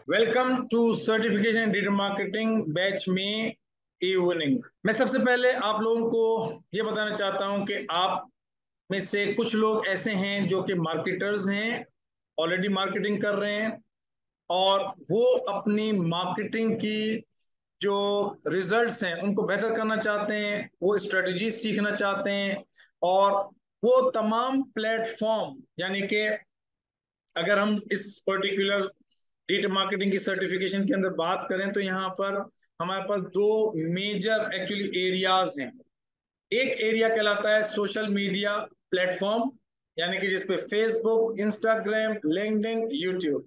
Welcome to certification digital marketing batch में evening. मैं सबसे पहले आप लोगों को ये बताना चाहता हूं कि आप में से कुछ लोग ऐसे हैं जो कि मार्केटर्स हैं, ऑलरेडी मार्केटिंग कर रहे हैं और वो अपनी मार्केटिंग की जो रिजल्ट्स हैं उनको बेहतर करना चाहते हैं, वो स्ट्रेटजी सीखना चाहते हैं और वो तमाम प्लेटफॉर्म, यानी कि अगर हम इस पर्टिकुलर डिजिटल मार्केटिंग की सर्टिफिकेशन के अंदर बात करें तो यहाँ पर हमारे पास दो मेजर एक्चुअली एरियाज हैं। एक एरिया कहलाता है सोशल मीडिया प्लेटफॉर्म, यानी कि जिसपे फेसबुक, इंस्टाग्राम, लिंक्डइन, यूट्यूब,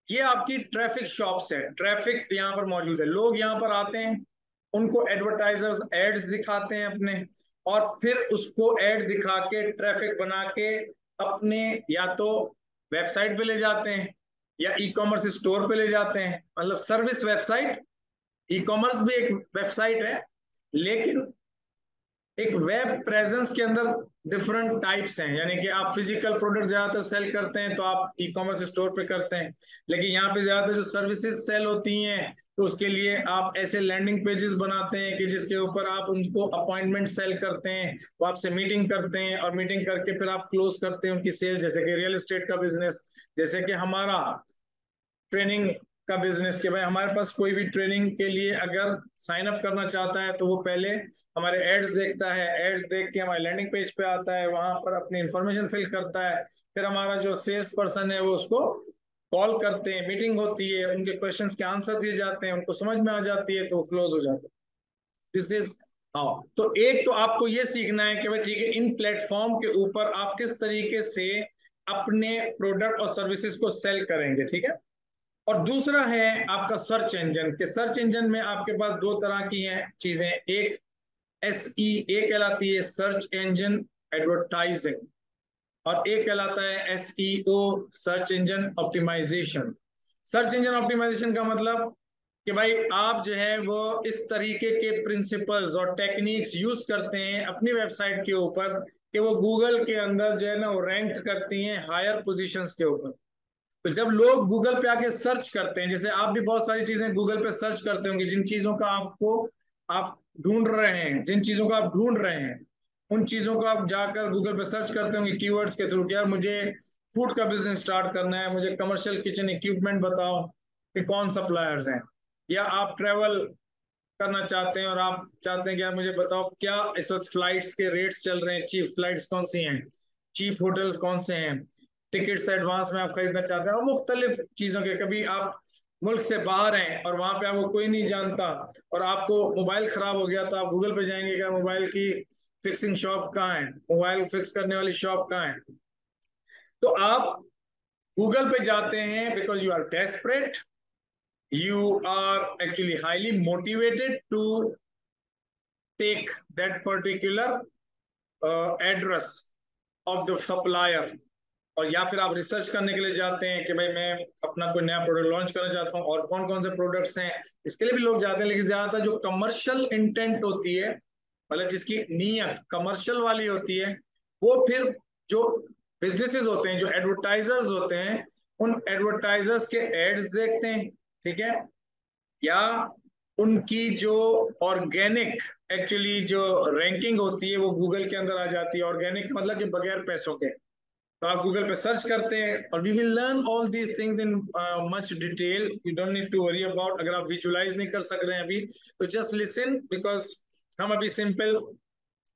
ये आपकी ट्रैफिक शॉप्स है। ट्रैफिक यहाँ पर मौजूद है, लोग यहाँ पर आते हैं, उनको एडवर्टाइजर्स एड्स दिखाते हैं अपने, और फिर उसको एड दिखा के ट्रैफिक बना के अपने या तो वेबसाइट पे ले जाते हैं या ई कॉमर्स स्टोर पे ले जाते हैं। मतलब सर्विस वेबसाइट, ई कॉमर्स भी एक वेबसाइट है, लेकिन एक वेब प्रेजेंस के अंदर डिफरेंट टाइप्स हैं। यानी कि आप फिजिकल प्रोडक्ट ज्यादातर सेल करते हैं तो आप ई कॉमर्स स्टोर पे करते हैं, लेकिन यहाँ पे ज्यादातर जो सर्विसेज सेल होती हैं तो उसके लिए आप ऐसे लैंडिंग पेजेस बनाते हैं कि जिसके ऊपर आप उनको अपॉइंटमेंट सेल करते हैं, वो आपसे मीटिंग करते हैं और मीटिंग करके फिर आप क्लोज करते हैं उनकी सेल। जैसे कि रियल एस्टेट का बिजनेस, जैसे कि हमारा ट्रेनिंग का बिजनेस, के भाई हमारे पास कोई भी ट्रेनिंग के लिए अगर साइन अप करना चाहता है तो वो पहले हमारे एड्स देखता है, एड्स देख के हमारे लैंडिंग पेज पे आता है, वहां पर अपनी इंफॉर्मेशन फिल करता है, फिर हमारा जो सेल्स पर्सन है वो उसको कॉल करते हैं, मीटिंग होती है, उनके क्वेश्चंस के आंसर दिए जाते हैं, उनको समझ में आ जाती है तो वो क्लोज हो जाता है। This is how. तो एक तो आपको ये सीखना है कि भाई ठीक है, इन प्लेटफॉर्म के ऊपर आप किस तरीके से अपने प्रोडक्ट और सर्विसेज को सेल करेंगे, ठीक है। और दूसरा है आपका सर्च इंजन, के सर्च इंजन में आपके पास दो तरह की हैं चीजें। एक SEA कहलाती है, सर्च इंजन एडवर्टाइजिंग, और एक कहलाता है SEO, search engine optimization. Search engine optimization का मतलब कि भाई आप जो है वो इस तरीके के प्रिंसिपल्स और टेक्निक्स यूज करते हैं अपनी वेबसाइट के ऊपर कि वो गूगल के अंदर जो है ना वो रैंक करती हैं हायर पोजीशंस के ऊपर। तो जब लोग गूगल पे आके सर्च करते हैं, जैसे आप भी बहुत सारी चीजें गूगल पे सर्च करते होंगे, जिन चीजों का आपको आप ढूंढ रहे हैं, जिन चीजों को आप ढूंढ रहे हैं उन चीजों को आप जाकर गूगल पे सर्च करते होंगे कीवर्ड्स के थ्रू कि यार मुझे फूड का बिजनेस स्टार्ट करना है, मुझे कमर्शियल किचन इक्विपमेंट बताओ कि कौन सप्लायर्स हैं, या आप ट्रेवल करना चाहते हैं और आप चाहते हैं कि यार मुझे बताओ क्या इस वक्त फ्लाइट्स के रेट्स चल रहे हैं, चीप फ्लाइट्स कौन सी हैं, चीप होटल्स कौन से हैं, टिकट्स एडवांस में आप खरीदना चाहते हैं, और मुख्तलिफ चीजों के। कभी आप मुल्क से बाहर हैं और वहां पे आपको कोई नहीं जानता और आपको मोबाइल खराब हो गया तो आप गूगल पे जाएंगे कि मोबाइल की फिक्सिंग शॉप कहाँ है, मोबाइल फिक्स करने वाली शॉप कहाँ है। तो आप गूगल पे जाते हैं because you are desperate, you are actually highly motivated to take that particular address of the supplier, और या फिर आप रिसर्च करने के लिए जाते हैं कि भाई मैं अपना कोई नया प्रोडक्ट लॉन्च करना चाहता हूँ और कौन कौन से प्रोडक्ट्स हैं, इसके लिए भी लोग जाते हैं। लेकिन ज्यादातर जो कमर्शियल इंटेंट होती है, मतलब जिसकी नीयत कमर्शियल वाली होती है, वो फिर जो बिजनेसेस होते हैं, जो एडवर्टाइजर्स होते हैं, उन एडवर्टाइजर्स के एड्स देखते हैं, ठीक है, या उनकी जो ऑर्गेनिक एक्चुअली जो रैंकिंग होती है वो गूगल के अंदर आ जाती है। ऑर्गेनिक मतलब कि बगैर पैसों के। तो आप गूगल पे सर्च करते हैं और we will learn all these things in much detail, you don't need to worry about. अगर आप विजुलाइज नहीं कर सक रहे हैं अभी तो जस्ट लिसन, बिकॉज हम अभी सिंपल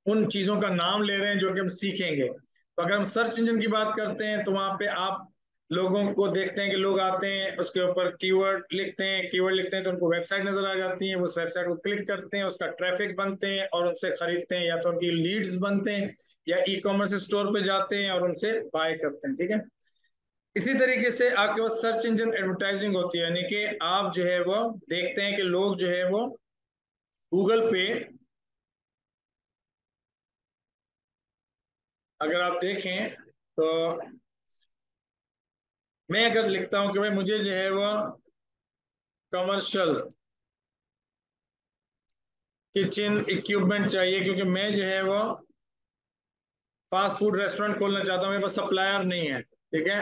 उन चीजों का नाम ले रहे हैं जो कि हम सीखेंगे। तो अगर हम सर्च इंजन की बात करते हैं तो वहां पे आप लोगों को देखते हैं कि लोग आते हैं, उसके ऊपर कीवर्ड लिखते हैं, कीवर्ड लिखते हैं तो उनको वेबसाइट नजर आ जाती है, उस वेबसाइट को क्लिक करते हैं, उसका ट्रैफिक बनते हैं और उनसे खरीदते हैं, या तो उनकी लीड्स बनते हैं या ई कॉमर्स स्टोर पे जाते हैं और उनसे बाय करते हैं, ठीक है। इसी तरीके से आपके पास सर्च इंजन एडवर्टाइजिंग होती है, यानी कि आप जो है वो देखते हैं कि लोग जो है वो गूगल पे, अगर आप देखें तो मैं अगर लिखता हूं कि भाई मुझे जो है वो कमर्शियल किचन इक्विपमेंट चाहिए क्योंकि मैं जो है वो फास्ट फूड रेस्टोरेंट खोलना चाहता हूँ, मेरे पास सप्लायर नहीं है, ठीक है।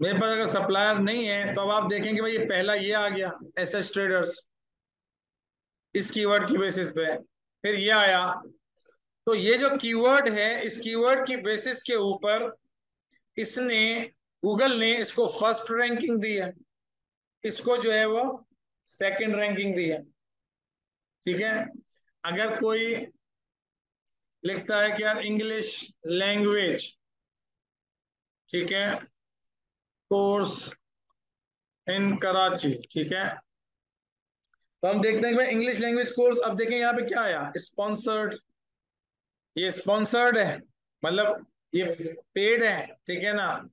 मेरे पास अगर सप्लायर नहीं है तो अब आप देखेंगे भाई ये पहला ये आ गया एसएस ट्रेडर्स, इस कीवर्ड की बेसिस पे फिर ये आया। तो ये जो कीवर्ड है, इस कीवर्ड की बेसिस के ऊपर इसने, गूगल ने इसको फर्स्ट रैंकिंग दी है, इसको जो है वो सेकंड रैंकिंग दी है। ठीक है, अगर कोई लिखता है कि यार इंग्लिश लैंग्वेज, ठीक है, कोर्स इन कराची, ठीक है, तो हम देखते हैं कि भाई इंग्लिश लैंग्वेज कोर्स, अब देखें यहाँ पे क्या आया, स्पॉन्सर्ड, ये स्पॉन्सर्ड है, मतलब ये पेड है, ठीक है ना।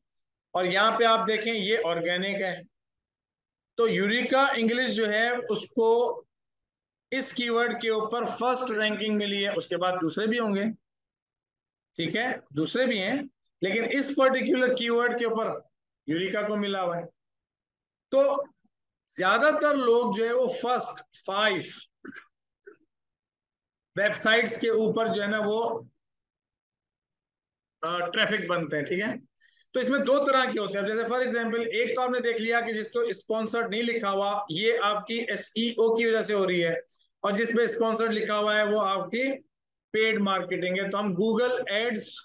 और यहाँ पे आप देखें ये ऑर्गेनिक है। तो यूरिका इंग्लिश जो है उसको इस कीवर्ड के ऊपर फर्स्ट रैंकिंग मिली है, उसके बाद दूसरे भी होंगे, ठीक है, दूसरे भी हैं, लेकिन इस पर्टिकुलर कीवर्ड के ऊपर यूरिका को मिला हुआ है। तो ज्यादातर लोग जो है वो फर्स्ट 5 वेबसाइट्स के ऊपर जो है ना वो ट्रैफिक बनते हैं, ठीक है। तो इसमें दो तरह के होते हैं, जैसे फॉर एग्जांपल एक तो आपने देख लिया कि जिसको स्पॉन्सर्ड नहीं लिखा हुआ, ये आपकी एसईओ की वजह से हो रही है, और जिसपे स्पॉन्सर्ड लिखा हुआ है वो आपकी पेड मार्केटिंग है। तो हम गूगल एड्स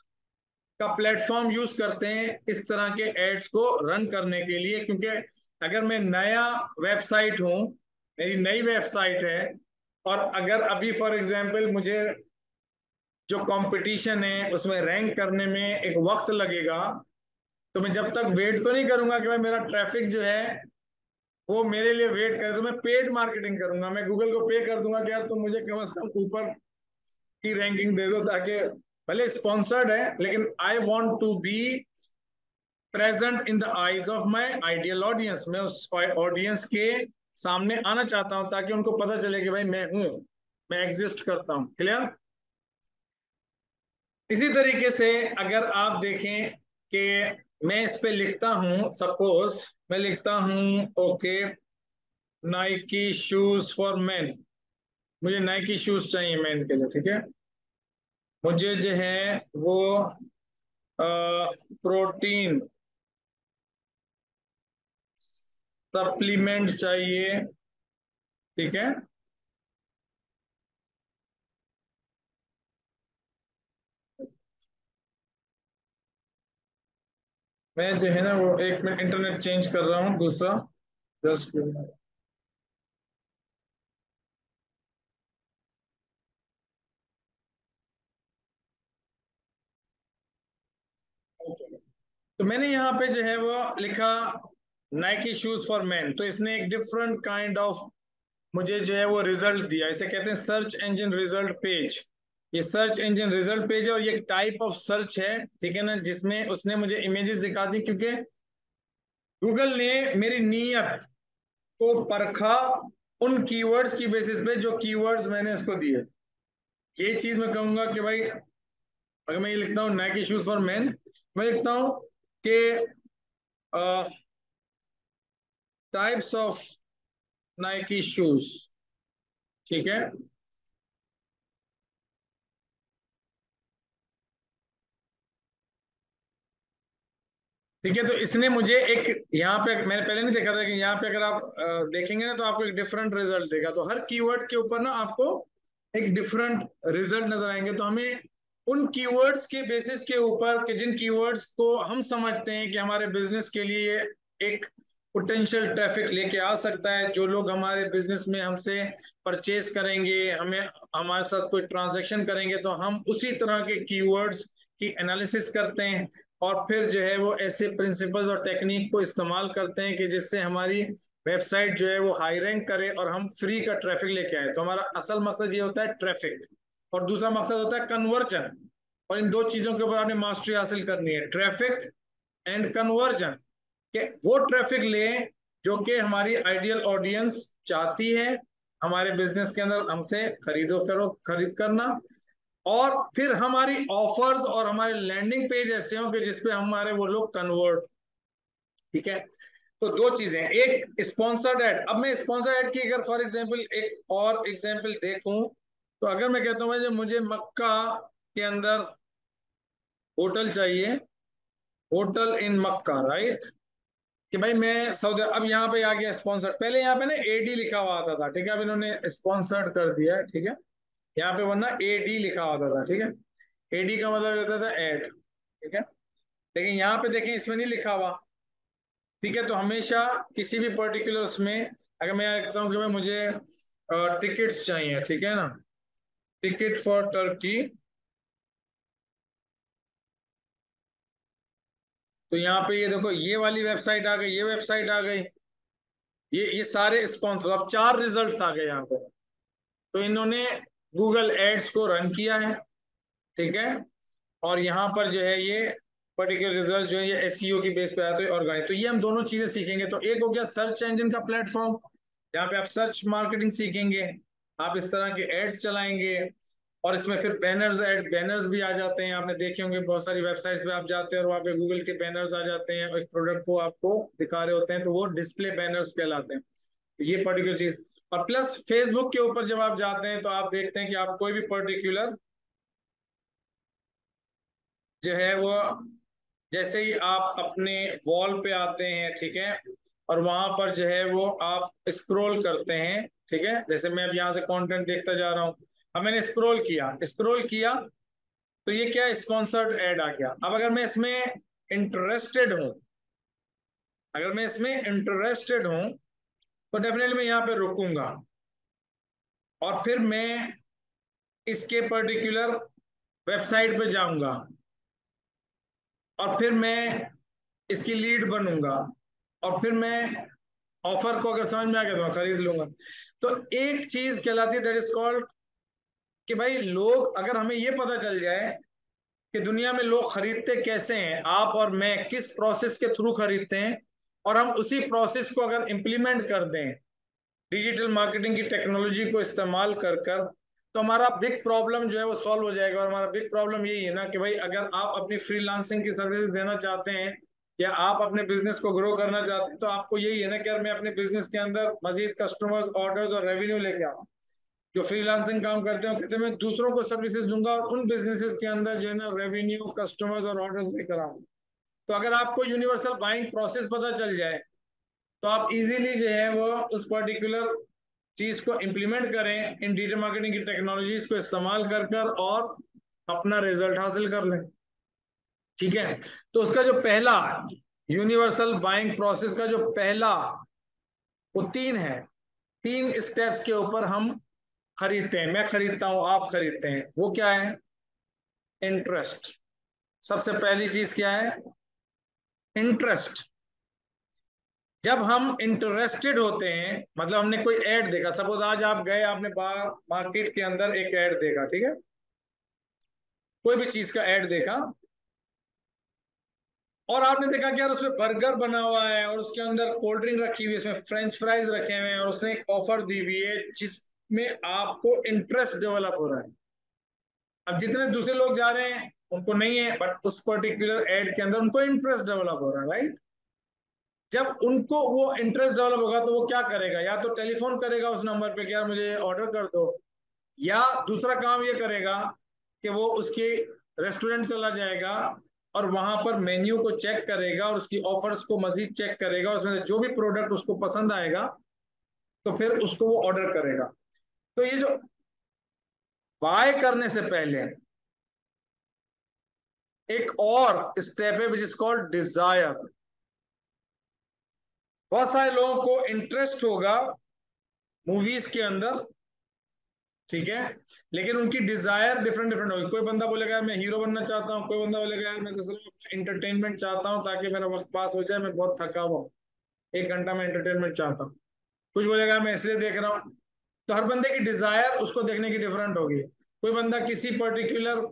का प्लेटफॉर्म यूज करते हैं इस तरह के एड्स को रन करने के लिए, क्योंकि अगर मैं नया वेबसाइट हूं, मेरी नई वेबसाइट है, और अगर अभी फॉर एग्जांपल मुझे जो कंपटीशन है उसमें रैंक करने में एक वक्त लगेगा, तो मैं जब तक वेट तो नहीं करूंगा कि भाई मेरा ट्रैफिक जो है वो मेरे लिए वेट करे, तो मैं पेड मार्केटिंग करूंगा, मैं गूगल को पे कर दूंगा कि यार तुम मुझे कम से कम ऊपर की रैंकिंग दे दो, ताकि भले स्पॉन्सर्ड है लेकिन I want to be present in the eyes of my ideal audience, मैं उस ऑडियंस के सामने आना चाहता हूं ताकि उनको पता चले कि भाई मैं हूं, मैं एग्जिस्ट करता हूं। क्लियर। इसी तरीके से अगर आप देखें कि मैं इस पे लिखता हूं, सपोज मैं लिखता हूं okay Nike shoes for main, मुझे नाइकी शूज चाहिए मेन के लिए, ठीक है, मुझे जो है वो प्रोटीन सप्लीमेंट चाहिए, ठीक है। मैं जो है ना वो एक मिनट इंटरनेट चेंज कर रहा हूँ दूसरा, जस्ट तो मैंने यहाँ पे जो है वो लिखा नाइकी शूज फॉर मैन, तो इसने एक डिफरेंट काइंड ऑफ मुझे जो है वो रिजल्ट दिया, इसे कहते हैं सर्च इंजन रिजल्ट पेज। ये सर्च इंजन रिजल्ट पेज है और ये एक टाइप ऑफ सर्च है, ठीक है ना, जिसमें उसने मुझे इमेजेस दिखा दी, क्योंकि गूगल ने मेरी नीयत को परखा उन कीवर्ड्स की बेसिस पे जो कीवर्ड्स मैंने इसको दिए। ये चीज मैं कहूंगा कि भाई अगर मैं ये लिखता हूँ नाइकी शूज फॉर मैन, मैं लिखता हूँ कि टाइप्स ऑफ नाइकी शूज, ठीक है, ठीक है। तो इसने मुझे एक यहाँ पे, मैंने पहले नहीं देखा था कि यहाँ पे अगर आप देखेंगे ना तो आपको एक डिफरेंट रिजल्ट देगा, तो हर कीवर्ड के ऊपर ना आपको एक डिफरेंट रिजल्ट नजर आएंगे। तो हमें उन कीवर्ड्स के बेसिस के ऊपर कि जिन कीवर्ड्स को हम समझते हैं कि हमारे बिजनेस के लिए ये एक पोटेंशियल ट्रैफिक लेके आ सकता है, जो लोग हमारे बिजनेस में हमसे परचेज करेंगे, हमें हमारे साथ कोई ट्रांजेक्शन करेंगे, तो हम उसी तरह के कीवर्ड्स की एनालिसिस करते हैं, और फिर जो है वो ऐसे प्रिंसिपल्स और टेक्निक को इस्तेमाल करते हैं कि जिससे हमारी वेबसाइट जो है वो हाई रैंक करे और हम फ्री का ट्रैफिक लेके आए। तो हमारा असल मकसद ये होता है ट्रैफिक, और दूसरा मकसद होता है कन्वर्जन। और इन दो चीजों के ऊपर आपने मास्टरी हासिल करनी है, ट्रैफिक एंड कन्वर्जन, कि वो ट्रैफिक ले जो कि हमारी आइडियल ऑडियंस चाहती है हमारे बिजनेस के अंदर हमसे खरीदो फरोख्त खरीद करना, और फिर हमारी ऑफर्स और हमारे लैंडिंग पेज ऐसे हो कि जिसपे हमारे वो लोग कन्वर्ट, ठीक है। तो दो चीजें, एक स्पॉन्सर्ड एड। अब मैं स्पॉन्सर्ड एड की अगर फॉर एग्जांपल एक और एग्जांपल देखूं, तो अगर मैं कहता हूं भाई मुझे मक्का के अंदर होटल चाहिए, होटल इन मक्का, राइट, कि भाई मैं सऊदी, अब यहाँ पे आ गया स्पॉन्सर्ड, पहले यहाँ पे ना एडी लिखा हुआ आता था, ठीक है, अब इन्होंने स्पॉन्सर्ड कर दिया है, ठीक है। यहाँ पे वरना एडी लिखा होता था, ठीक है। एडी का मतलब होता था ऐड, ठीक है। लेकिन यहाँ पे देखें इसमें नहीं लिखा हुआ, ठीक है। तो हमेशा किसी भी पर्टिकुलर उसमें अगर मैं कहता हूँ कि भाई मुझे टिकट्स चाहिए, ठीक है ना, टिकट फॉर टर्की, तो यहाँ पे ये देखो ये वाली वेबसाइट आ गई, ये वेबसाइट आ गई, ये सारे स्पॉन्सर, अब 4 रिजल्ट्स आ गए यहाँ पे। तो इन्होंने गूगल एड्स को रन किया है, ठीक है। और यहाँ पर जो है ये पर्टिकुलर रिजल्ट जो है ये एसईओ की बेस पे आते हैं ऑर्गेनिक। तो ये हम दोनों चीजें सीखेंगे। तो एक हो गया सर्च इंजन का प्लेटफॉर्म, जहाँ पे आप सर्च मार्केटिंग सीखेंगे, आप इस तरह के एड्स चलाएंगे, और इसमें फिर बैनर्स, एड बैनर्स भी आ जाते हैं। आपने देखे होंगे बहुत सारी वेबसाइट्स पे आप जाते हैं और वहाँ पे गूगल के बैनर्स आ जाते हैं और एक प्रोडक्ट को आपको दिखा रहे होते हैं, तो वो डिस्प्ले बैनर्स कहलाते हैं। तो ये पर्टिकुलर चीज, और प्लस फेसबुक के ऊपर जब आप जाते हैं तो आप देखते हैं कि आप कोई भी पर्टिकुलर जो है वो, जैसे ही आप अपने वॉल पे आते हैं, ठीक है, और वहां पर जो है वो आप स्क्रॉल करते हैं, ठीक है, जैसे मैं अब यहाँ से कंटेंट देखता जा रहा हूँ, अब मैंने स्क्रॉल किया, तो ये क्या स्पॉन्सर्ड एड आ गया। अब अगर मैं इसमें इंटरेस्टेड हूं, अगर मैं इसमें इंटरेस्टेड हूं तो डेफिनेटली मैं यहाँ पे रुकूंगा, और फिर मैं इसके पर्टिकुलर वेबसाइट पे जाऊंगा, और फिर मैं इसकी लीड बनूंगा, और फिर मैं ऑफर को अगर समझ में आ गया तो मैं खरीद लूंगा। तो एक चीज कहलाती है दैट इज कॉल्ड कि भाई लोग, अगर हमें ये पता चल जाए कि दुनिया में लोग खरीदते कैसे हैं, आप और मैं किस प्रोसेस के थ्रू खरीदते हैं, और हम उसी प्रोसेस को अगर इंप्लीमेंट कर दें डिजिटल मार्केटिंग की टेक्नोलॉजी को इस्तेमाल कर कर, तो हमारा बिग प्रॉब्लम जो है वो सॉल्व हो जाएगा। और हमारा बिग प्रॉब्लम यही है ना कि भाई अगर आप अपनी फ्रीलांसिंग की सर्विस देना चाहते हैं, या आप अपने बिजनेस को ग्रो करना चाहते हैं, तो आपको यही है ना कि यार मैं अपने बिजनेस के अंदर मजीद कस्टमर्स, ऑर्डर्स और रेवेन्यू लेके आऊँ। जो फ्रीलांसिंग काम करते हैं कहते हैं मैं दूसरों को सर्विसेज दूंगा और उन बिजनेसेस के अंदर जो है ना रेवेन्यू, कस्टमर्स और ऑर्डर्स लेकर आऊँ। तो अगर आपको यूनिवर्सल बाइंग प्रोसेस पता चल जाए, तो आप इजीली जो है वो उस पर्टिकुलर चीज को इंप्लीमेंट करें इन डिजिटल मार्केटिंग की टेक्नोलॉजीज को इस्तेमाल कर कर, और अपना रिजल्ट हासिल कर लें, ठीक है। तो उसका जो पहला यूनिवर्सल बाइंग प्रोसेस का जो पहला, वो 3 है, 3 स्टेप्स के ऊपर हम खरीदते हैं, मैं खरीदता हूं, आप खरीदते हैं। वो क्या है? इंटरेस्ट। सबसे पहली चीज क्या है? इंटरेस्ट। जब हम इंटरेस्टेड होते हैं, मतलब हमने कोई ऐड देखा, सपोज आज आप गए, आपने मार्केट के अंदर एक ऐड देखा, ठीक है, कोई भी चीज का ऐड देखा, और आपने देखा कि यार उसमें बर्गर बना हुआ है और उसके अंदर कोल्ड ड्रिंक रखी हुई है, इसमें फ्रेंच फ्राइज रखे हुए हैं, और उसने एक ऑफर दी हुई है जिसमें आपको इंटरेस्ट डेवलप हो रहा है। अब जितने दूसरे लोग जा रहे हैं उनको नहीं है, बट उस पर्टिकुलर एड के अंदर उनको इंटरेस्ट डेवलप हो रहा है, राइट। जब उनको वो इंटरेस्ट डेवलप होगा तो वो क्या करेगा? या तो टेलीफोन करेगा उस नंबर पे कि यार मुझे ऑर्डर कर दो, या दूसरा काम ये करेगा कि वो उसके रेस्टोरेंट चला जाएगा और वहां पर मेन्यू को चेक करेगा और उसकी ऑफर्स को मजीद चेक करेगा, उसमें से जो भी प्रोडक्ट उसको पसंद आएगा तो फिर उसको वो ऑर्डर करेगा। तो ये जो बाय करने से पहले एक और स्टेप है विच इज कॉल्ड डिजायर। बहुत सारे लोगों को इंटरेस्ट होगा मूवीज के अंदर, ठीक है, लेकिन उनकी डिजायर डिफरेंट डिफरेंट होगी। कोई बंदा बोलेगा यार मैं हीरो बनना चाहता हूँ, कोई बंदा बोलेगा यार मैं तो सिर्फ इंटरटेनमेंट चाहता हूँ ताकि मेरा वक्त पास हो जाए, मैं बहुत थका हुआ हूँ, 1 घंटा में एंटरटेनमेंट चाहता हूँ। कुछ बोलेगा यार मैं इसलिए देख रहा हूँ। तो हर बंदे की डिजायर उसको देखने की डिफरेंट होगी। कोई बंदा किसी पर्टिकुलर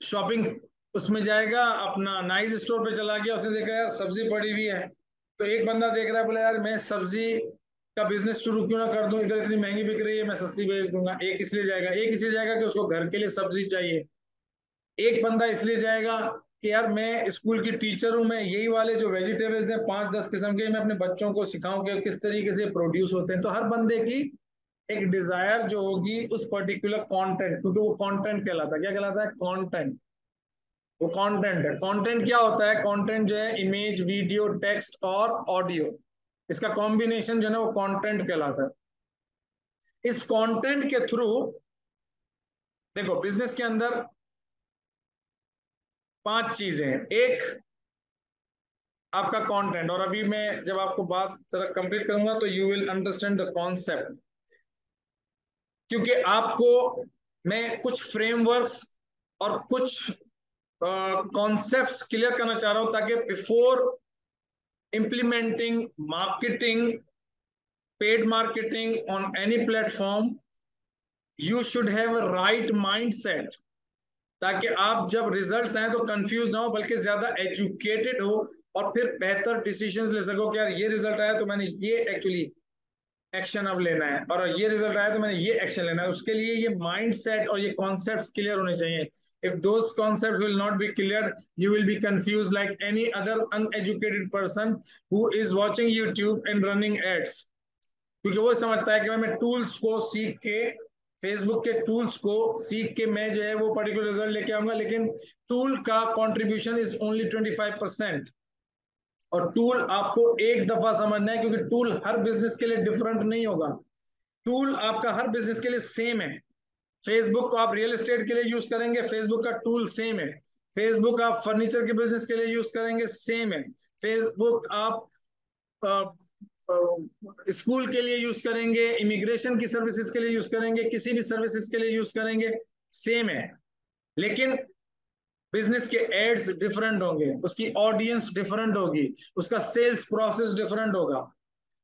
शॉपिंग उसमें जाएगा, अपना नाइस स्टोर पे चला गया, उसने देखा यार सब्जी पड़ी हुई है, तो एक बंदा देख रहा है, बोला यार मैं सब्जी का बिजनेस शुरू क्यों ना कर दूं, इधर इतनी महंगी बिक रही है, मैं सस्ती बेच दूंगा। एक इसलिए जाएगा कि उसको घर के लिए सब्जी चाहिए। एक बंदा इसलिए जाएगा कि यार मैं स्कूल की टीचर हूं, मैं यही वाले जो वेजिटेबल्स हैं 5-10 किस्म के, मैं अपने बच्चों को सिखाऊं कि किस तरीके से प्रोड्यूस होते हैं। तो हर बंदे की एक डिजायर जो होगी उस पर्टिकुलर कंटेंट, क्योंकि वो कंटेंट कहलाता है, क्या कहलाता है? कंटेंट। वो कंटेंट है। कंटेंट क्या होता है? कंटेंट जो है इमेज, वीडियो, टेक्स्ट और ऑडियो, इसका कॉम्बिनेशन जो है ना वो कंटेंट कहलाता है। इस कंटेंट के थ्रू देखो बिजनेस के अंदर 5 चीजें हैं। एक आपका कंटेंट, और अभी मैं जब आपको बात जरा कंप्लीट करूंगा तो you will understand the concept, क्योंकि आपको मैं कुछ फ्रेमवर्क्स और कुछ कॉन्सेप्ट्स क्लियर करना चाह रहा हूं, ताकि before implementing marketing, paid marketing on any platform, you should have a right mindset, ताकि आप जब रिजल्ट्स आए तो कंफ्यूज ना हो, बल्कि ज्यादा एजुकेटेड हो और फिर बेहतर डिसीजंस ले सको कि यार ये रिजल्ट आया तो मैंने ये एक्चुअली एक्शन अब लेना है, और ये रिजल्ट आया तो मैंने ये एक्शन लेना है। उसके लिए ये माइंडसेट और ये कॉन्सेप्ट्स क्लियर होने चाहिए। If those concepts will not be clear, you will be confused like any other uneducated person who is watching YouTube and running ads, क्योंकि वो समझता है कि मैं टूल्स को सीख के, फेसबुक के टूल्स को सीख के मैं जो है वो पर्टिकुलर रिजल्ट लेके आऊंगा, लेकिन टूल का कंट्रीब्यूशन इज ओनली 25%। और टूल आपको एक दफा समझना है, क्योंकि टूल हर बिजनेस के लिए डिफरेंट नहीं होगा। टूल आपका हर बिजनेस के लिए सेम है। फेसबुक को आप रियल एस्टेट के लिए यूज करेंगे, फेसबुक का टूल सेम है। फेसबुक आप फर्नीचर के बिजनेस के लिए यूज करेंगे, सेम है। फेसबुक आप स्कूल के लिए यूज करेंगे, इमिग्रेशन की सर्विसेज के लिए यूज करेंगे, किसी भी सर्विसेज के लिए यूज करेंगे, सेम है। लेकिन बिजनेस के एड्स डिफरेंट होंगे, उसकी ऑडियंस डिफरेंट होगी, उसका सेल्स प्रोसेस डिफरेंट होगा।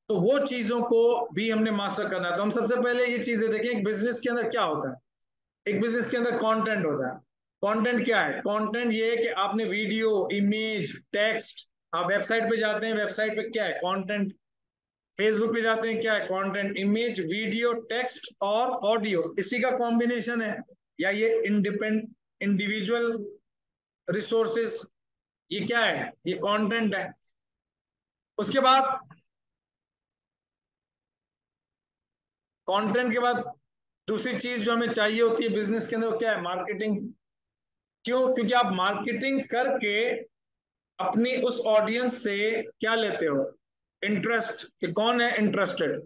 तो वो चीजों को भी हमने मास्टर करना है। तो हम सबसे पहले ये चीजें देखें, एक बिजनेस के अंदर क्या होता है। एक बिजनेस के अंदर कंटेंट होता है। कंटेंट क्या है? कंटेंट ये है कि आपने वीडियो, इमेज, टेक्स्ट, आप वेबसाइट पे जाते हैं, वेबसाइट पे क्या है? कंटेंट। फेसबुक पे जाते हैं, क्या है? कंटेंट। इमेज, वीडियो, टेक्स्ट और ऑडियो, इसी का कॉम्बिनेशन है, या ये इंडिविजुअल रिसोर्सेस, ये क्या है? ये कंटेंट है। उसके बाद कंटेंट के बाद दूसरी चीज जो हमें चाहिए होती है बिजनेस के अंदर, वो क्या है? मार्केटिंग। क्यों? क्योंकि आप मार्केटिंग करके अपनी उस ऑडियंस से क्या लेते हो? इंटरेस्ट, कि कौन है interested,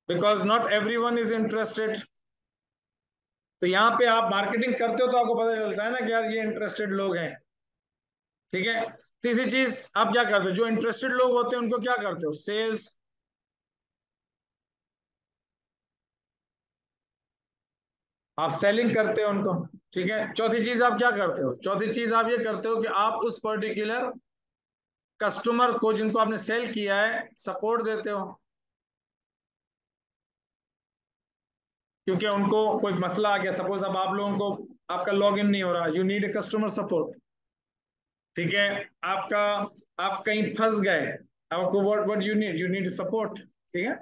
because not every one is interested. तो यहाँ पे आप मार्केटिंग करते हो तो आपको पता चलता है ना कि यार ये इंटरेस्टेड लोग हैं। ठीक है। तीसरी चीज आप क्या करते हो? जो इंटरेस्टेड लोग होते हैं उनको क्या करते हो? सेल्स। आप सेलिंग करते हो उनको। ठीक है। चौथी चीज आप क्या करते हो? चौथी चीज आप ये करते हो कि आप उस पर्टिकुलर कस्टमर को, जिनको आपने सेल किया है, सपोर्ट देते हो, क्योंकि उनको कोई मसला आ गया। सपोज अब आप लोगों को आपका लॉगिन नहीं हो रहा, you need a customer support. ठीक है। आपका आप कहीं फंस गए, आपको what what you need support. ठीक है।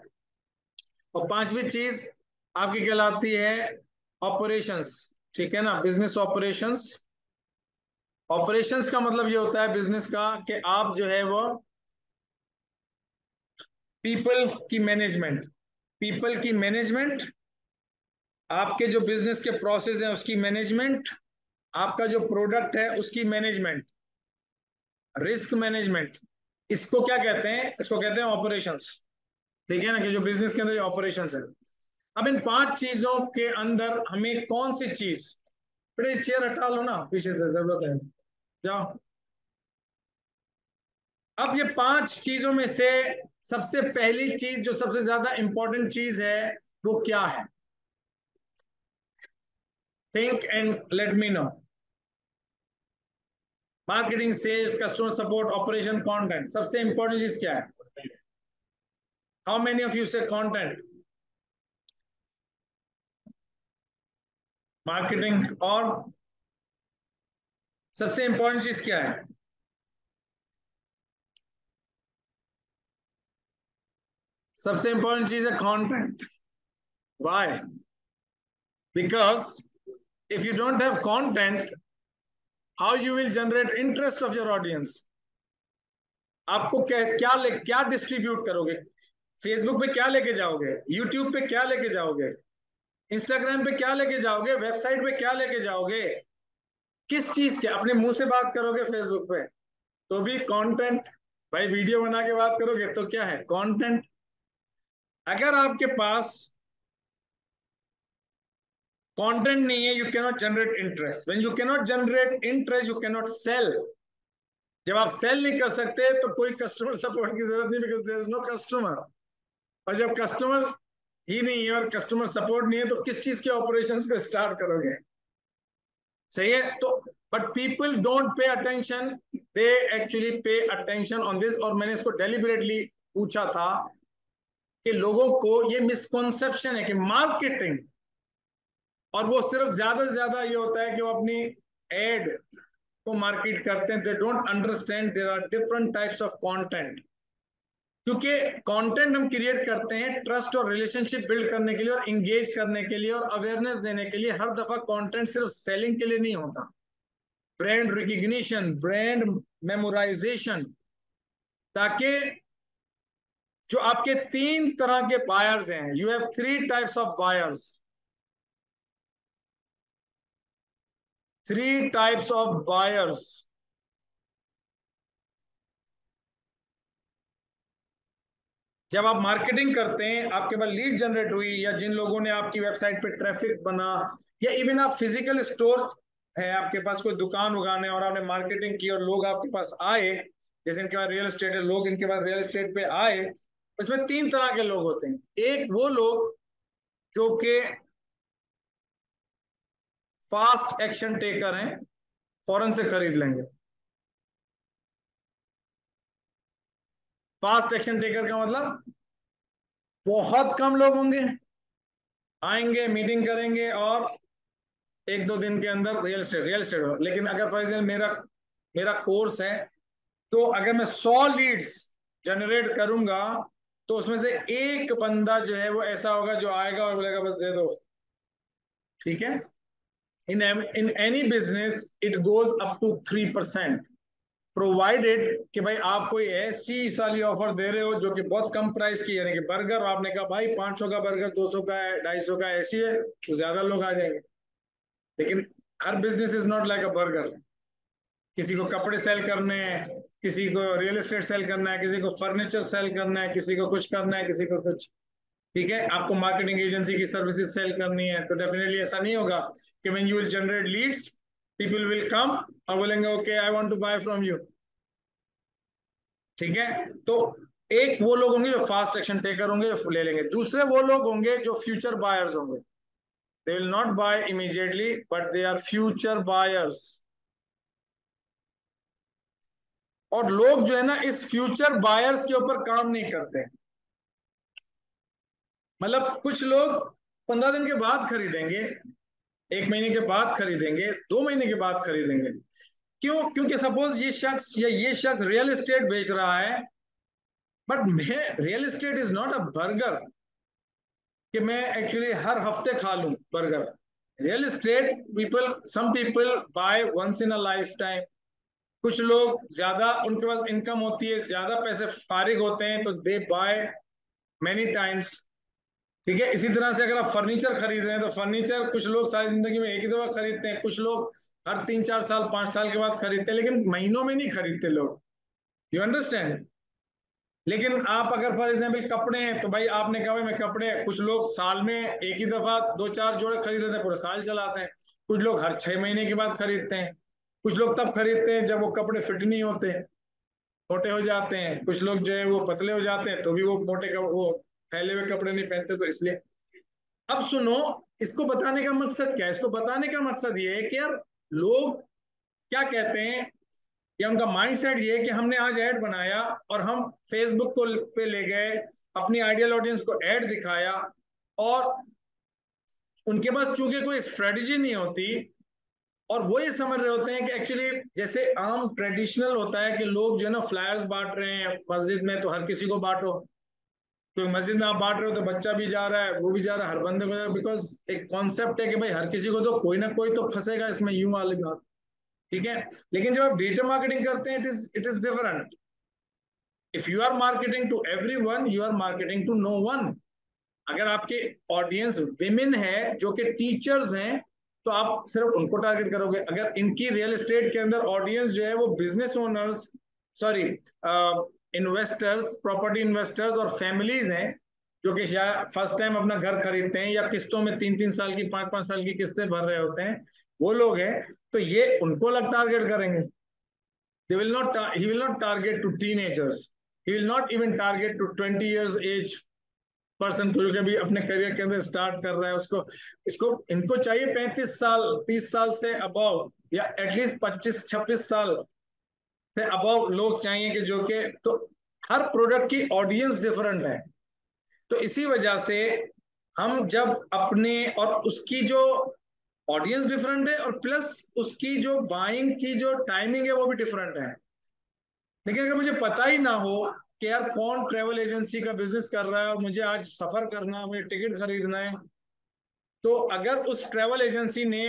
और पांचवी चीज आपकी कहलाती है ऑपरेशंस। ठीक है ना, बिजनेस ऑपरेशंस। ऑपरेशंस का मतलब ये होता है बिजनेस का कि आप जो है वो पीपल की मैनेजमेंट, पीपल की मैनेजमेंट, आपके जो बिजनेस के प्रोसेस हैं उसकी मैनेजमेंट, आपका जो प्रोडक्ट है उसकी मैनेजमेंट, रिस्क मैनेजमेंट, इसको क्या कहते हैं? इसको कहते हैं ऑपरेशंस। ठीक है ना, कि जो बिजनेस के अंदर ऑपरेशंस है। अब इन 5 चीजों के अंदर हमें कौन सी चीज, बेटे चेयर हटा लो ना पीछे से, जरूरत है, जाओ। अब ये 5 चीजों में से सबसे पहली चीज, जो सबसे ज्यादा इंपॉर्टेंट चीज है, वो क्या है? Think and let me know. Marketing, sales, customer support, operation, content, सबसे इंपॉर्टेंट चीज क्या है? How many of you say content? Marketing. और सबसे इंपॉर्टेंट चीज क्या है? सबसे इंपॉर्टेंट चीज है content. Why? Because if you don't have content, how you will generate interest of your audience? आपको क्या डिस्ट्रीब्यूट करोगे? फेसबुक पे क्या लेके जाओगे? यूट्यूब पे क्या लेके जाओगे? इंस्टाग्राम पे क्या लेके जाओगे? वेबसाइट पे क्या लेके जाओगे? किस चीज के? अपने मुंह से बात करोगे फेसबुक पे तो भी कंटेंट, भाई वीडियो बना के बात करोगे तो क्या है? कंटेंट। अगर आपके पास कंटेंट नहीं है, you can not generate interest. When you can not generate interest, you can not sell. जब आप सेल नहीं कर सकते तो कोई कस्टमर सपोर्ट की जरूरत नहीं, because there is no customer. और जब कस्टमर ही नहीं है और कस्टमर सपोर्ट नहीं है तो किस चीज के ऑपरेशंस पे स्टार्ट करोगे? सही है। तो but people don't pay attention, they actually pay attention on this. और मैंने इसको डेलिबरेटली पूछा था कि लोगों को ये मिसकॉन्सेप्शन है कि मार्केटिंग, और वो सिर्फ ज्यादा से ज्यादा ये होता है कि वो अपनी एड को मार्केट करते हैं। They don't understand there are different types of content. क्योंकि कंटेंट हम क्रिएट करते हैं ट्रस्ट और रिलेशनशिप बिल्ड करने के लिए और इंगेज करने के लिए और अवेयरनेस देने के लिए। हर दफा कंटेंट सिर्फ सेलिंग के लिए नहीं होता। ब्रांड रिकग्निशन, ब्रांड मेमोराइजेशन, ताकि जो आपके तीन तरह के बायर्स हैं, you have three types of buyers, three types of buyers. जब आप मार्केटिंग करते हैं, आपके पास लीड जनरेट हुई, या जिन लोगों ने आपकी वेबसाइट पे ट्रैफिक बना, या इवन आप फिजिकल स्टोर है, आपके पास कोई दुकान उगाने और आपने मार्केटिंग की और लोग आपके पास आए, जैसे इनके पास रियल एस्टेट है, लोग इनके पास रियल एस्टेट पे आए। इसमें तीन तरह के लोग होते हैं। एक वो लोग जो कि फास्ट एक्शन टेकर हैं, फौरन से खरीद लेंगे। फास्ट एक्शन टेकर का मतलब बहुत कम लोग होंगे, आएंगे, मीटिंग करेंगे और एक दो दिन के अंदर रियल एस्टेट हो। लेकिन अगर फॉर एग्जाम्पल मेरा मेरा कोर्स है, तो अगर मैं 100 लीड्स जनरेट करूंगा तो उसमें से एक बंदा जो है वो ऐसा होगा जो आएगा और बोलेगा बस दे दो। ठीक है। In any business it goes up to 3%, provided कि भाई आप कोई ऐसी साली ऑफर दे रहे हो जो कि बहुत कम प्राइस की, यानी कि बर्गर आपने कहा भाई 500 का बर्गर 200 का है, 250 का ऐसी है, तो ज्यादा लोग आ जाएंगे। लेकिन हर business is not like a burger. किसी को कपड़े सेल करने हैं, किसी को रियल एस्टेट सेल करना है, किसी को फर्नीचर सेल करना है, किसी को कुछ करना है, किसी को कुछ। ठीक है। आपको मार्केटिंग एजेंसी की सर्विसेज सेल करनी है, तो डेफिनेटली ऐसा नहीं होगा कि when you will generate leads, people will come और बोलेंगे okay I want to buy from you. ठीक है। तो एक वो लोग होंगे जो फास्ट एक्शन टेकर होंगे, जो ले लेंगे। दूसरे वो लोग होंगे जो फ्यूचर बायर्स होंगे। They will not buy immediately but they are future buyers. और लोग जो है ना इस फ्यूचर बायर्स के ऊपर काम नहीं करते। मतलब कुछ लोग 15 दिन के बाद खरीदेंगे, एक महीने के बाद खरीदेंगे, 2 महीने के बाद खरीदेंगे। क्यों? क्योंकि सपोज ये शख्स रियल एस्टेट बेच रहा है, बट मैं real estate is not a burger कि मैं एक्चुअली हर हफ्ते खा लूं burger. Real estate people, some people buy once in a life time. कुछ लोग ज्यादा उनके पास इनकम होती है, ज्यादा पैसे फारिग होते हैं, तो दे बाय मेनी टाइम्स। ठीक है। इसी तरह से अगर आप फर्नीचर खरीद रहे हैं तो फर्नीचर कुछ लोग सारी जिंदगी में एक ही दफा खरीदते हैं, कुछ लोग हर 3 4 साल 5 साल के बाद खरीदते हैं, लेकिन महीनों में नहीं खरीदते लोग। You understand? लेकिन आप अगर फॉर एग्जाम्पल कपड़े हैं तो भाई आपने कहा भाई मैं कपड़े, कुछ लोग साल में एक ही दफा 2 4 जोड़े खरीद लेते हैं, पूरे साल चलाते हैं। कुछ लोग हर 6 महीने के बाद खरीदते हैं। कुछ लोग तब खरीदते हैं जब वो कपड़े फिट नहीं होते, मोटे हो जाते हैं। कुछ लोग जो है वो पतले हो जाते हैं तो भी वो वो फैले हुए कपड़े नहीं पहनते, तो इसलिए। अब सुनो, इसको बताने का मकसद क्या है? इसको बताने का मकसद ये है कि यार लोग क्या कहते हैं, या उनका माइंडसेट ये है कि हमने आज ऐड बनाया और हम फेसबुक को पे ले गए, अपनी आइडियल ऑडियंस को ऐड दिखाया, और उनके पास चूंकि कोई स्ट्रेटजी नहीं होती, और वो ये समझ रहे होते हैं कि एक्चुअली जैसे आम ट्रेडिशनल होता है कि लोग जो है ना फ्लायर्स बांट रहे हैं मस्जिद में, तो हर किसी को बांटो। तो मस्जिद में आप बांट रहे हो तो बच्चा भी जा रहा है, वो भी जा रहा है, हर बंदे को जा रहा है, बिकॉज एक कॉन्सेप्ट है कि भाई हर किसी को तो कोई ना कोई तो फंसेगा इसमें, यूं वाली बात। ठीक है। लेकिन जब आप डिजिटल मार्केटिंग करते हैं, it is different. If you are marketing to everyone, you are marketing to no one. अगर आपके ऑडियंस विमेन है जो कि टीचर्स हैं, तो आप सिर्फ उनको टारगेट करोगे। अगर इनकी रियल एस्टेट के अंदर ऑडियंस जो है वो business owners, sorry investors, property investors और फैमिलीज हैं जो कि शायद फर्स्ट टाइम अपना घर खरीदते हैं या किस्तों में 3-3 साल की 5-5 साल की किस्तें भर रहे होते हैं, वो लोग हैं, तो ये उनको अलग टारगेट करेंगे। He will not target to teenagers. He will not even target to 20 years age person को जो कि अभी अपने करियर के अंदर स्टार्ट कर रहा है, उसको इसको इनको चाहिए 35 साल 30 साल से अबव, या एटलीस्ट 25-26 साल से अबव लोग चाहिए कि जो कि, तो हर प्रोडक्ट की ऑडियंस डिफरेंट है। तो इसी वजह से हम जब अपने, और उसकी जो ऑडियंस डिफरेंट है और प्लस उसकी जो बाइंग की जो टाइमिंग है वो भी डिफरेंट है। लेकिन अगर मुझे पता ही ना हो कि यार कौन ट्रेवल एजेंसी का बिजनेस कर रहा है और मुझे आज सफर करना है, मुझे टिकट खरीदना है, तो अगर उस ट्रेवल एजेंसी ने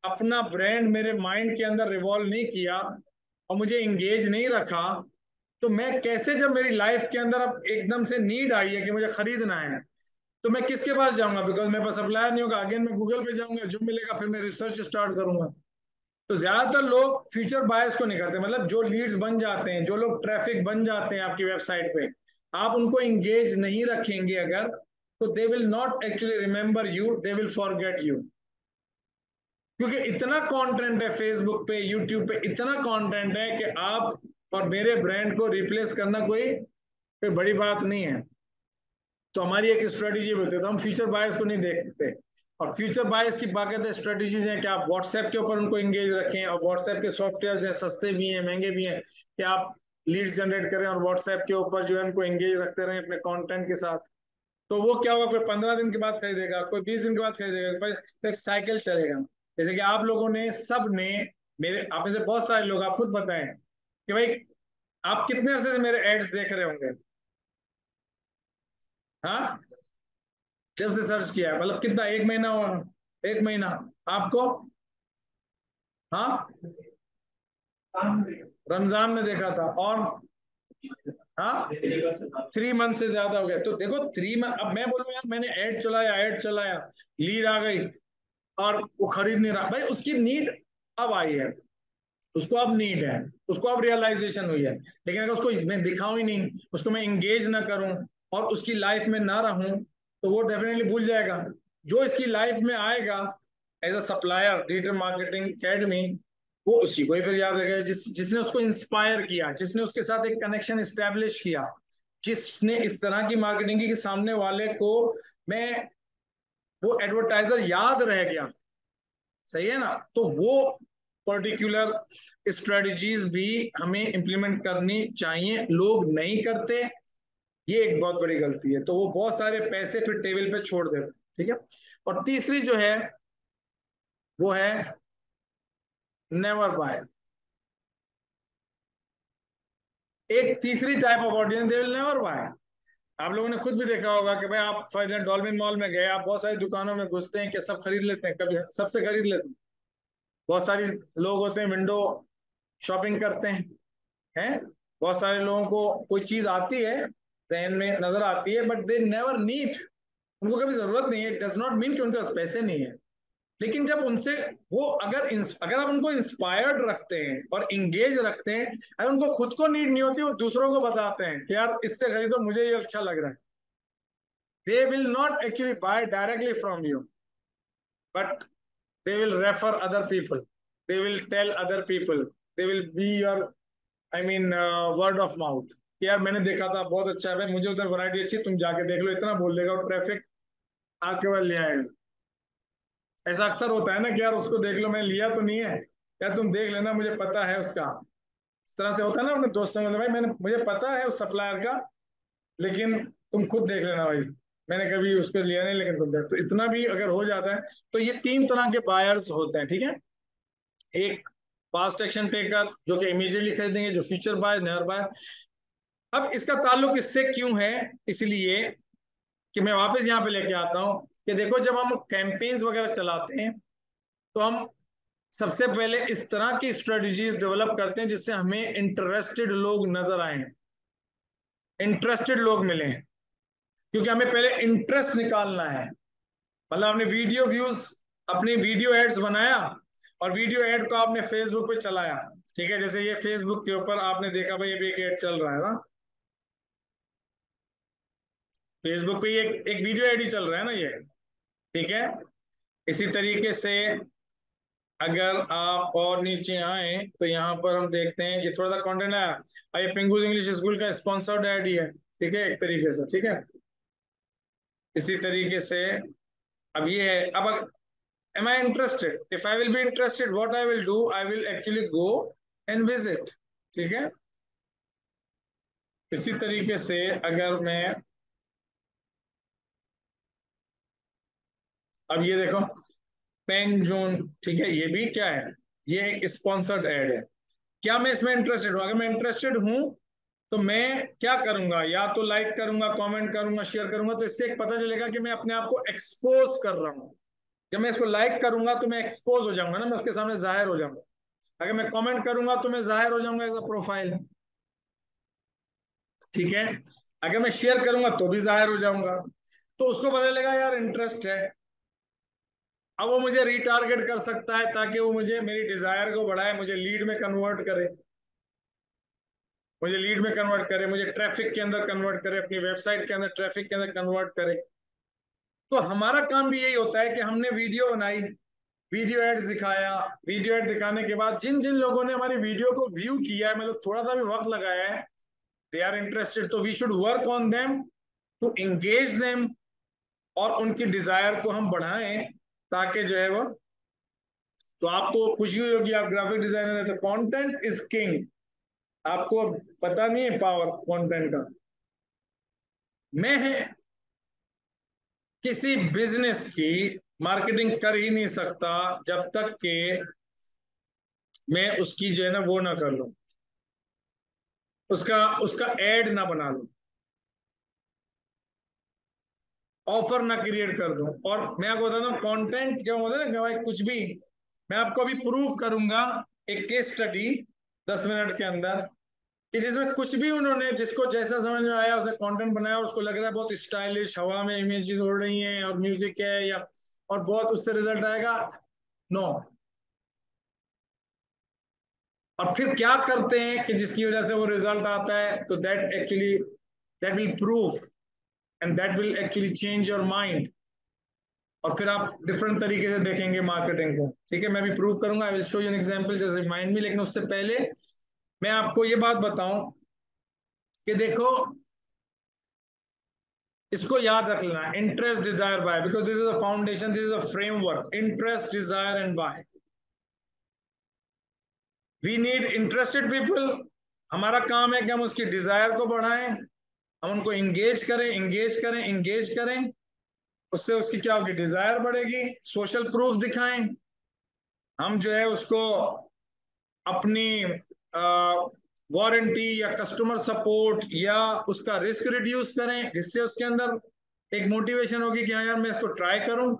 अपना ब्रांड मेरे माइंड के अंदर रिवॉल्व नहीं किया और मुझे इंगेज नहीं रखा, तो मैं कैसे, जब मेरी लाइफ के अंदर अब एकदम से नीड आई है कि मुझे खरीदना है, तो मैं किसके पास जाऊंगा? बिकॉज मेरे पास सप्लायर नहीं होगा। अगेन मैं गूगल पे जाऊंगा, जो मिलेगा फिर मैं रिसर्च स्टार्ट करूंगा। तो ज्यादातर लोग फ्यूचर बायर्स को नहीं करते, मतलब जो लीड्स बन जाते हैं, जो लोग ट्रैफिक बन जाते हैं आपकी वेबसाइट पे, आप उनको इंगेज नहीं रखेंगे अगर, तो दे will not actually remember you, they will forget you. क्योंकि इतना कंटेंट है फेसबुक पे, यूट्यूब पे इतना कंटेंट है कि आप और मेरे ब्रांड को रिप्लेस करना कोई बड़ी बात नहीं है। तो हमारी एक स्ट्रेटेजी होती है, तो हम फ्यूचर बायर्स को नहीं देखते। और फ्यूचर बायर्स की बाकायदा स्ट्रेटेजीज हैं कि आप व्हाट्सएप के ऊपर उनको एंगेज रखें, और व्हाट्सएप के सॉफ्टवेयर हैं, सस्ते भी हैं महंगे भी हैं, कि आप लीड्स जनरेट करें और व्हाट्सएप के ऊपर जो है उनको एंगेज रखते रहें अपने कंटेंट के साथ। तो वो क्या होगा, कोई 15 दिन के बाद खरीदेगा, कोई 20 दिन के बाद खरीदेगा, तो एक साइकिल चलेगा। जैसे कि आप लोगों ने, सब ने, मेरे आप में से बहुत सारे लोग, आप खुद बताएं कि भाई आप कितने अरसे से मेरे एड्स देख रहे होंगे? हाँ, जब से सर्च किया है, मतलब कितना, 1 महीना हुआ? 1 महीना आपको? हाँ, रमजान में देखा था। और हाँ, 3 मंथ से ज्यादा हो गया। तो देखो 3 मंथ, अब मैं बोलूँ यार मैंने ऐड चलाया, लीड आ गई और वो खरीद नहीं रहा, भाई उसकी नीड अब आई है, उसको अब नीड है, उसको अब रियलाइजेशन हुई है। लेकिन अगर उसको मैं दिखाऊं ही नहीं, उसको मैं इंगेज ना करूं और उसकी लाइफ में ना रहूं, तो वो डेफिनेटली भूल जाएगा। जो इसकी लाइफ में आएगा as a supplier digital marketing academy, वो उसी को ही फिर याद रखेगा जिसने उसको इंस्पायर किया, जिसने उसके साथ एक कनेक्शन इस्टेब्लिश किया, जिसने इस तरह की मार्केटिंग की कि सामने वाले को मैं, वो एडवर्टाइजर याद रह गया। सही है ना? तो वो पर्टिकुलर स्ट्रेटजीज भी हमें इंप्लीमेंट करनी चाहिए, लोग नहीं करते, ये एक बहुत बड़ी गलती है। तो वो बहुत सारे पैसे फिर टेबल पे छोड़ देते। ठीक है। और तीसरी जो है वो है नेवर बाय। एक तीसरी type of audience, they will never buy. आप लोगों ने खुद भी देखा होगा कि भाई आप फॉर एग्जाम्पल डॉल्फिन मॉल में गए, आप बहुत सारी दुकानों में घुसते हैं कि सब खरीद लेते हैं, कभी सबसे खरीद लेते हैं। बहुत सारी लोग होते हैं विंडो शॉपिंग करते हैं। बहुत सारे लोगों को कोई चीज आती है, जहन में नजर आती है, बट दे नेवर नीड, उनको कभी जरूरत नहीं है। डज नॉट मीन कि उनके पास पैसे नहीं है। लेकिन जब उनसे वो, अगर आप उनको इंस्पायर्ड रखते हैं और इंगेज रखते हैं, अगर उनको खुद को नीड नहीं होती, वो दूसरों को बताते हैं कि यार इससे खरीदो, मुझे ये अच्छा लग रहा है, they will not actually buy directly from you, but they will refer other people, they will tell other people, they will be your, I mean word of mouth, कि यार मैंने देखा था बहुत अच्छा है भाई, मुझे उधर वैरायटी अच्छी, तुम जाके देख लो, इतना बोल देगा और ट्रैफिक आपके पास ले आएगा। ऐसा अक्सर होता है ना कि यार उसको देख लो, मैं लिया तो नहीं है, यार तुम देख लेना, मुझे पता है उसका। इस तरह से होता है ना अपने दोस्तों में, भाई मैंने, मुझे पता है उस सप्लायर का, लेकिन तुम खुद देख लेना भाई, मैंने कभी उसको लिया नहीं, लेकिन तुम देख। तो इतना भी अगर हो जाता है, तो ये 3 तरह के बायर्स होते हैं। ठीक है। एक फास्ट एक्शन टेकर जो कि इमीडिएटली खरीदेंगे, जो फ्यूचर बाय, नेवर बाय। अब इसका ताल्लुक इससे क्यों है? इसलिए कि मैं वापस यहाँ पे लेके आता हूँ कि देखो जब हम कैंपेन्स वगैरह चलाते हैं, तो हम सबसे पहले इस तरह की स्ट्रेटजीज डेवलप करते हैं जिससे हमें इंटरेस्टेड लोग नजर आए, इंटरेस्टेड लोग मिले, क्योंकि हमें पहले इंटरेस्ट निकालना है। मतलब हमने वीडियो व्यूज अपनी वीडियो एड्स बनाया और वीडियो एड को आपने फेसबुक पे चलाया, ठीक है, जैसे ये फेसबुक के ऊपर आपने देखा भाई अभी एक एड चल रहा है ना, फेसबुक पे एक वीडियो एड ही चल रहा है ना ये, ठीक है। इसी तरीके से अगर आप और नीचे आए तो यहाँ पर हम देखते हैं ये थोड़ा सा कंटेंट आया, ये पिंगूज इंग्लिश स्कूल का स्पॉन्सर्ड एड ही है, ठीक है, एक तरीके से, ठीक है। इसी तरीके से अब ये है, अब am I interested? If I will be interested, what I will do, I will actually go and visit, ठीक है। इसी तरीके से अगर मैं अब ये देखो पेन जोन, ठीक है, ये भी क्या है, ये एक स्पॉन्सर्ड एड है। क्या मैं इसमें इंटरेस्टेड हूँ? अगर मैं इंटरेस्टेड हूँ तो मैं क्या करूंगा, या तो लाइक करूंगा, कमेंट करूंगा, शेयर करूंगा, तो इससे एक पता चलेगा कि मैं अपने आप को एक्सपोज कर रहा हूँ। जब मैं इसको लाइक करूंगा तो मैं एक्सपोज हो जाऊंगा ना, मैं उसके सामने जाहिर हो जाऊंगा। अगर मैं कमेंट करूंगा तो मैं जाहिर हो जाऊंगा एज अ प्रोफाइल, ठीक है। अगर मैं शेयर करूंगा तो भी जाहिर हो जाऊंगा। तो उसको पता चलेगा यार इंटरेस्ट है। अब वो मुझे रीटारगेट कर सकता है ताकि वो मुझे मेरी डिजायर को बढ़ाए, मुझे लीड में कन्वर्ट करे, मुझे लीड में कन्वर्ट करे, मुझे ट्रैफिक के अंदर कन्वर्ट करे, अपनी वेबसाइट के अंदर ट्रैफिक के अंदर कन्वर्ट करे। तो हमारा काम भी यही होता है कि हमने वीडियो बनाई, वीडियो एड्स दिखाया, वीडियो एड दिखाने के बाद जिन जिन लोगों ने हमारी वीडियो को व्यू किया है, मतलब थोड़ा सा भी वक्त लगाया है, दे आर इंटरेस्टेड, तो we should work on them to engage them, और उनकी डिजायर को हम बढ़ाएं ताकि जो है वो, तो आपको खुशी हुई होगी, आप ग्राफिक डिजाइनर है तो कंटेंट इज किंग। आपको पता नहीं है पावर कंटेंट का। मैं है किसी बिजनेस की मार्केटिंग कर ही नहीं सकता जब तक कि मैं उसकी जो है ना वो ना कर लूं, उसका उसका एड ना बना लूं, ऑफर ना क्रिएट कर दूं। और मैं आपको बताता हूँ कंटेंट जो होता है ना कि भाई कुछ भी, मैं आपको अभी प्रूव करूंगा एक केस स्टडी 10 मिनट के अंदर, कि जिसमें कुछ भी उन्होंने जिसको जैसा समझ में आया उसने कंटेंट बनाया और उसको लग रहा है बहुत स्टाइलिश, हवा में इमेजेस उड़ रही हैं और म्यूजिक है या, और बहुत उससे रिजल्ट आएगा, नो। और फिर क्या करते हैं कि जिसकी वजह से वो रिजल्ट आता है, तो that actually that will prove and that will actually change your mind, और फिर आप डिफरेंट तरीके से देखेंगे मार्केटिंग को, ठीक है। मैं भी प्रूव करूंगा, I will show you an example जैसे माइंड में, लेकिन उससे पहले मैं आपको ये बात बताऊं कि देखो, इसको याद रख लेना, interest desire buy, because this is a foundation, this is a framework, interest desire and buy. We need interested people. हमारा काम है कि हम उसकी डिजायर को बढ़ाएं, हम उनको इंगेज करें, इंगेज करें, इंगेज करें, उससे उसकी क्या होगी, डिजायर बढ़ेगी। सोशल प्रूफ दिखाएं, हम जो है उसको अपनी वारंटी या कस्टमर सपोर्ट या उसका रिस्क रिड्यूस करें, जिससे उसके अंदर एक मोटिवेशन होगी कि हाँ यार मैं इसको ट्राई करूं।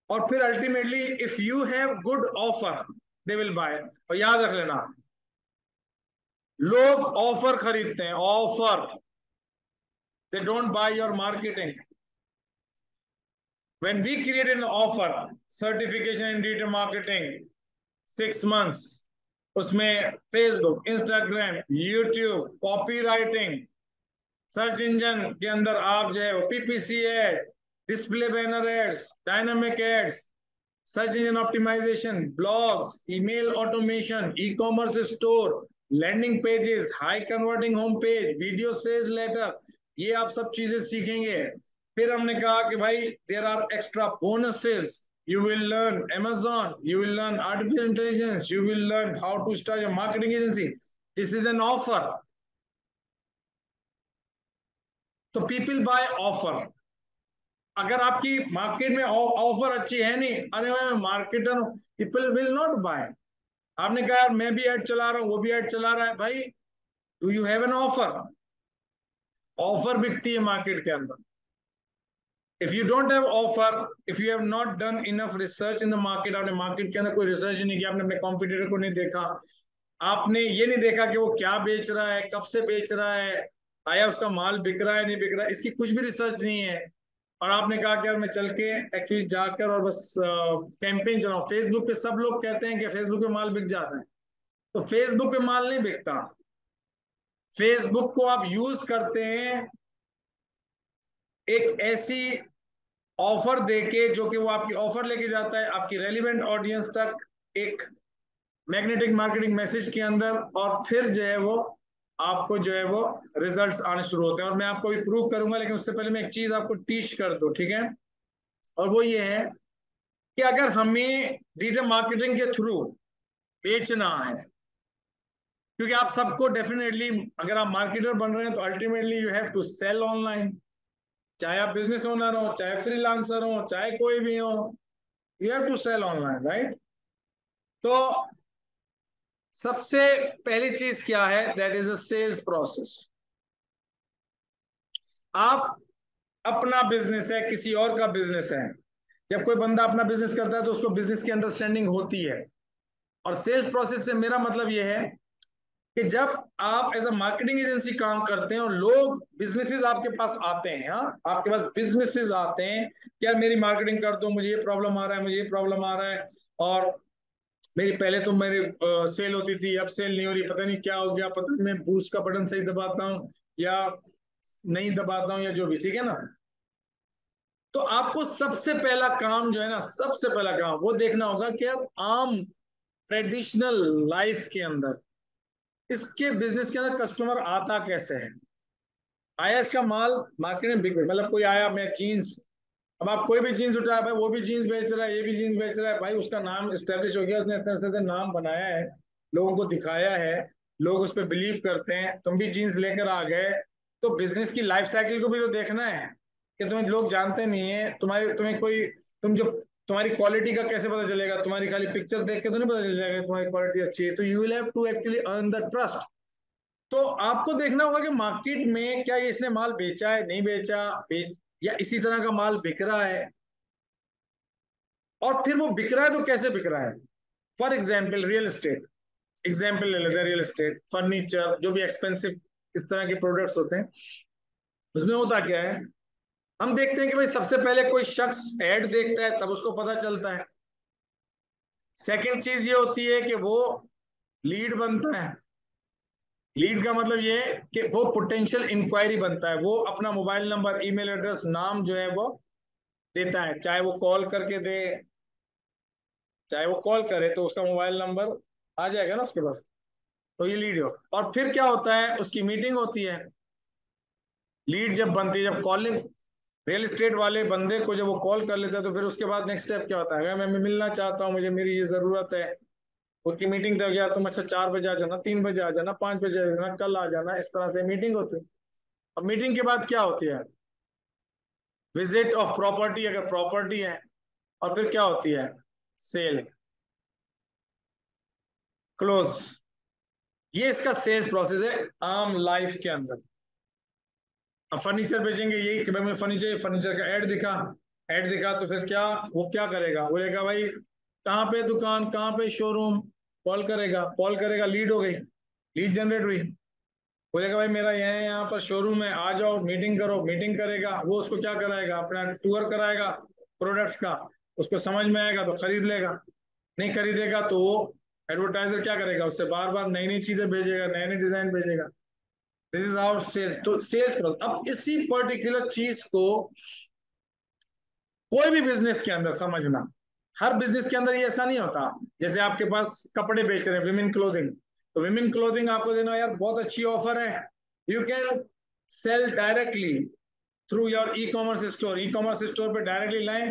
और फिर ultimately if you have good offer they will buy. और याद रख लेना, लोग ऑफर खरीदते हैं, offer, they don't buy your marketing. When we create an offer, certification in digital marketing 6 months, उसमें Facebook, Instagram, YouTube, copy writing, search engine के अंदर आप जो है वो PPC ad, display banner ads, dynamic ads, search engine optimisation, blogs, email automation, e commerce store, landing pages, high converting home page, video sales letter, ये आप सब चीजें सीखेंगे। फिर हमने कहा कि भाई there are extra bonuses, you will learn Amazon, you will learn artificial intelligence, you will learn how to start your marketing agency. This is an offer. तो पीपल बाय ऑफर। अगर आपकी मार्केट में ऑफर अच्छी है नहीं, अरे मैं marketer हूं, पीपल विल नॉट बाय। आपने कहा यार मैं भी ऐड चला रहा हूं, वो भी ऐड चला रहा है, भाई do you have an offer? Offer बिकती है मार्केट के अंदर। If you don't have offer, if you have not done enough research in the market, आपने मार्केट के अंदर कोई रिसर्च नहीं किया, आपने अपने कॉम्पिटिटर को नहीं देखा, आपने ये नहीं देखा कि वो क्या बेच रहा है, कब से बेच रहा है, आया उसका माल बिक रहा है नहीं बिक रहा है, इसकी कुछ भी रिसर्च नहीं है, और आपने कहा कि यार मैं चल के एक्चुअली जाकर और बस कैंपेन चलाऊं। फेसबुक पे सब लोग कहते हैं कि फेसबुक पे माल बिक जाता है, तो फेसबुक पे माल नहीं बिकता। फेसबुक को आप यूज करते हैं एक ऐसी ऑफर देके, जो कि वो आपकी ऑफर लेके जाता है आपकी रेलिवेंट ऑडियंस तक, एक मैग्नेटिक मार्केटिंग मैसेज के अंदर, और फिर जो है वो आपको जो है वो रिजल्ट्स आने शुरू होते हैं। और मैं आपको भी प्रूव करूंगा, लेकिन उससे पहले मैं एक चीज आपको टीच कर दूं, ठीक है? और वो ये है कि अगर हमें डिजिटल मार्केटिंग के थ्रू बेचना है, क्योंकि आप सबको डेफिनेटली, अगर आप मार्केटर बन रहे हैं तो ultimately you have to sell online. चाहे आप बिजनेस ओनर हो, चाहे फ्रीलांसर हो, चाहे कोई भी हो, you have to sell online, right? तो सबसे पहली चीज क्या है? That is a sales process. आप, अपना बिजनेस है, किसी और का बिजनेस है, जब कोई बंदा अपना बिजनेस करता है तो उसको बिजनेस की अंडरस्टैंडिंग होती है। और सेल्स प्रोसेस से मेरा मतलब यह है कि जब आप एज अ मार्केटिंग एजेंसी काम करते हैं और लोग, बिजनेसेस आपके पास आते हैं, हाँ, आपके पास बिजनेसेस आते हैं कि यार मेरी मार्केटिंग कर दो, मुझे ये प्रॉब्लम आ रहा है, मुझे ये प्रॉब्लम आ रहा है, और मेरी पहले तो मेरी सेल होती थी, अब सेल नहीं हो रही, पता नहीं क्या हो गया, पता नहीं मैं बूस्ट का बटन सही दबाता हूँ या नहीं दबाता हूँ, या जो भी, ठीक है ना? तो आपको सबसे पहला काम जो है ना, सबसे पहला काम वो देखना होगा कि यार आम ट्रेडिशनल लाइफ के अंदर, इसके बिजनेस के अंदर कस्टमर आता कैसे है। आया इसका माल मार्केट में बिक, मतलब कोई आया, मैं जीन्स, अब आप कोई भी जीन्स उठाया, भाई वो भी जीन्स बेच रहा है, ये भी जीन्स बेच रहा है, भाई उसका नाम स्टेब्लिश हो गया, उसने इतने से नाम बनाया है, लोगों को दिखाया है, लोग उस पर बिलीव करते हैं, तुम भी जीन्स लेकर आ गए। तो बिजनेस की लाइफ साइकिल को भी तो देखना है कि तुम्हें लोग जानते नहीं है, तुम्हारी, तुम्हें कोई, तुम जो, तुम्हारी क्वालिटी का कैसे पता चलेगा? तुम्हारी खाली पिक्चर देख के तो नहीं पता चल जाएगा तुम्हारी क्वालिटी अच्छी है। तो you will have to actually earn the trust. तो आपको देखना होगा कि मार्केट में क्या ये इसने माल बेचा है, नहीं बेचा, या इसी तरह का माल बिक रहा है, और फिर वो बिक रहा है तो कैसे बिक रहा है। For example real estate, example ले लेते हैं, रियल एस्टेट, फर्नीचर, जो भी एक्सपेंसिव इस तरह के प्रोडक्ट्स होते हैं, उसमें होता क्या है? हम देखते हैं कि भाई सबसे पहले कोई शख्स एड देखता है, तब उसको पता चलता है। सेकंड चीज ये होती है कि वो लीड बनता है। लीड का मतलब ये है कि वो पोटेंशियल इंक्वायरी बनता है, वो अपना मोबाइल नंबर, ईमेल एड्रेस, नाम जो है वो देता है, चाहे वो कॉल करके दे, चाहे वो कॉल करे तो उसका मोबाइल नंबर आ जाएगा ना उसके पास। तो ये लीड हो, और फिर क्या होता है, उसकी मीटिंग होती है। लीड जब बनती है, जब कॉलिंग, रियल एस्टेट वाले बंदे को जब वो कॉल कर लेता है, तो फिर उसके बाद नेक्स्ट स्टेप क्या होता है? अगर मैं मिलना चाहता हूँ, मुझे, मेरी ये जरूरत है, उनकी मीटिंग तक गया, तुम अच्छा 4 बजे आ जाना, 3 बजे आ जाना, 5 बजे आ जाना, कल आ जाना, इस तरह से मीटिंग होती है। अब मीटिंग के बाद क्या होती है? विजिट ऑफ प्रॉपर्टी, अगर प्रॉपर्टी है, और फिर क्या होती है? Sale, close. ये इसका सेल्स प्रोसेस है आम लाइफ के अंदर। अब फर्नीचर बेचेंगे, यही कि भाई मैं फर्नीचर, फर्नीचर का ऐड दिखा, ऐड दिखा, तो फिर क्या, वो क्या करेगा? बोलेगा भाई कहाँ पे दुकान, कहाँ पे शोरूम, कॉल करेगा, कॉल करेगा, लीड हो गई, लीड जनरेट हुई। बोलेगा भाई मेरा यहाँ पर शोरूम है, आ जाओ, मीटिंग करो, मीटिंग करेगा, वो उसको क्या कराएगा? अपना टूर कराएगा प्रोडक्ट्स का, उसको समझ में आएगा तो खरीद लेगा, नहीं खरीदेगा तो वो एडवर्टाइजर क्या करेगा? उससे बार बार नई नई चीजें भेजेगा, नए नए डिजाइन भेजेगा। This is how sales. तो सेल्स प्रोसेस, अब इसी पर्टिकुलर चीज को कोई भी बिजनेस के अंदर समझना, हर बिजनेस के अंदर ये ऐसा नहीं होता। जैसे आपके पास कपड़े बेच रहे हैं, विमेन क्लोथिंग, तो विमेन क्लोथिंग आपको देना, यार बहुत अच्छी ऑफर है, you can sell directly through your e commerce store. E commerce store पे डायरेक्टली लाएं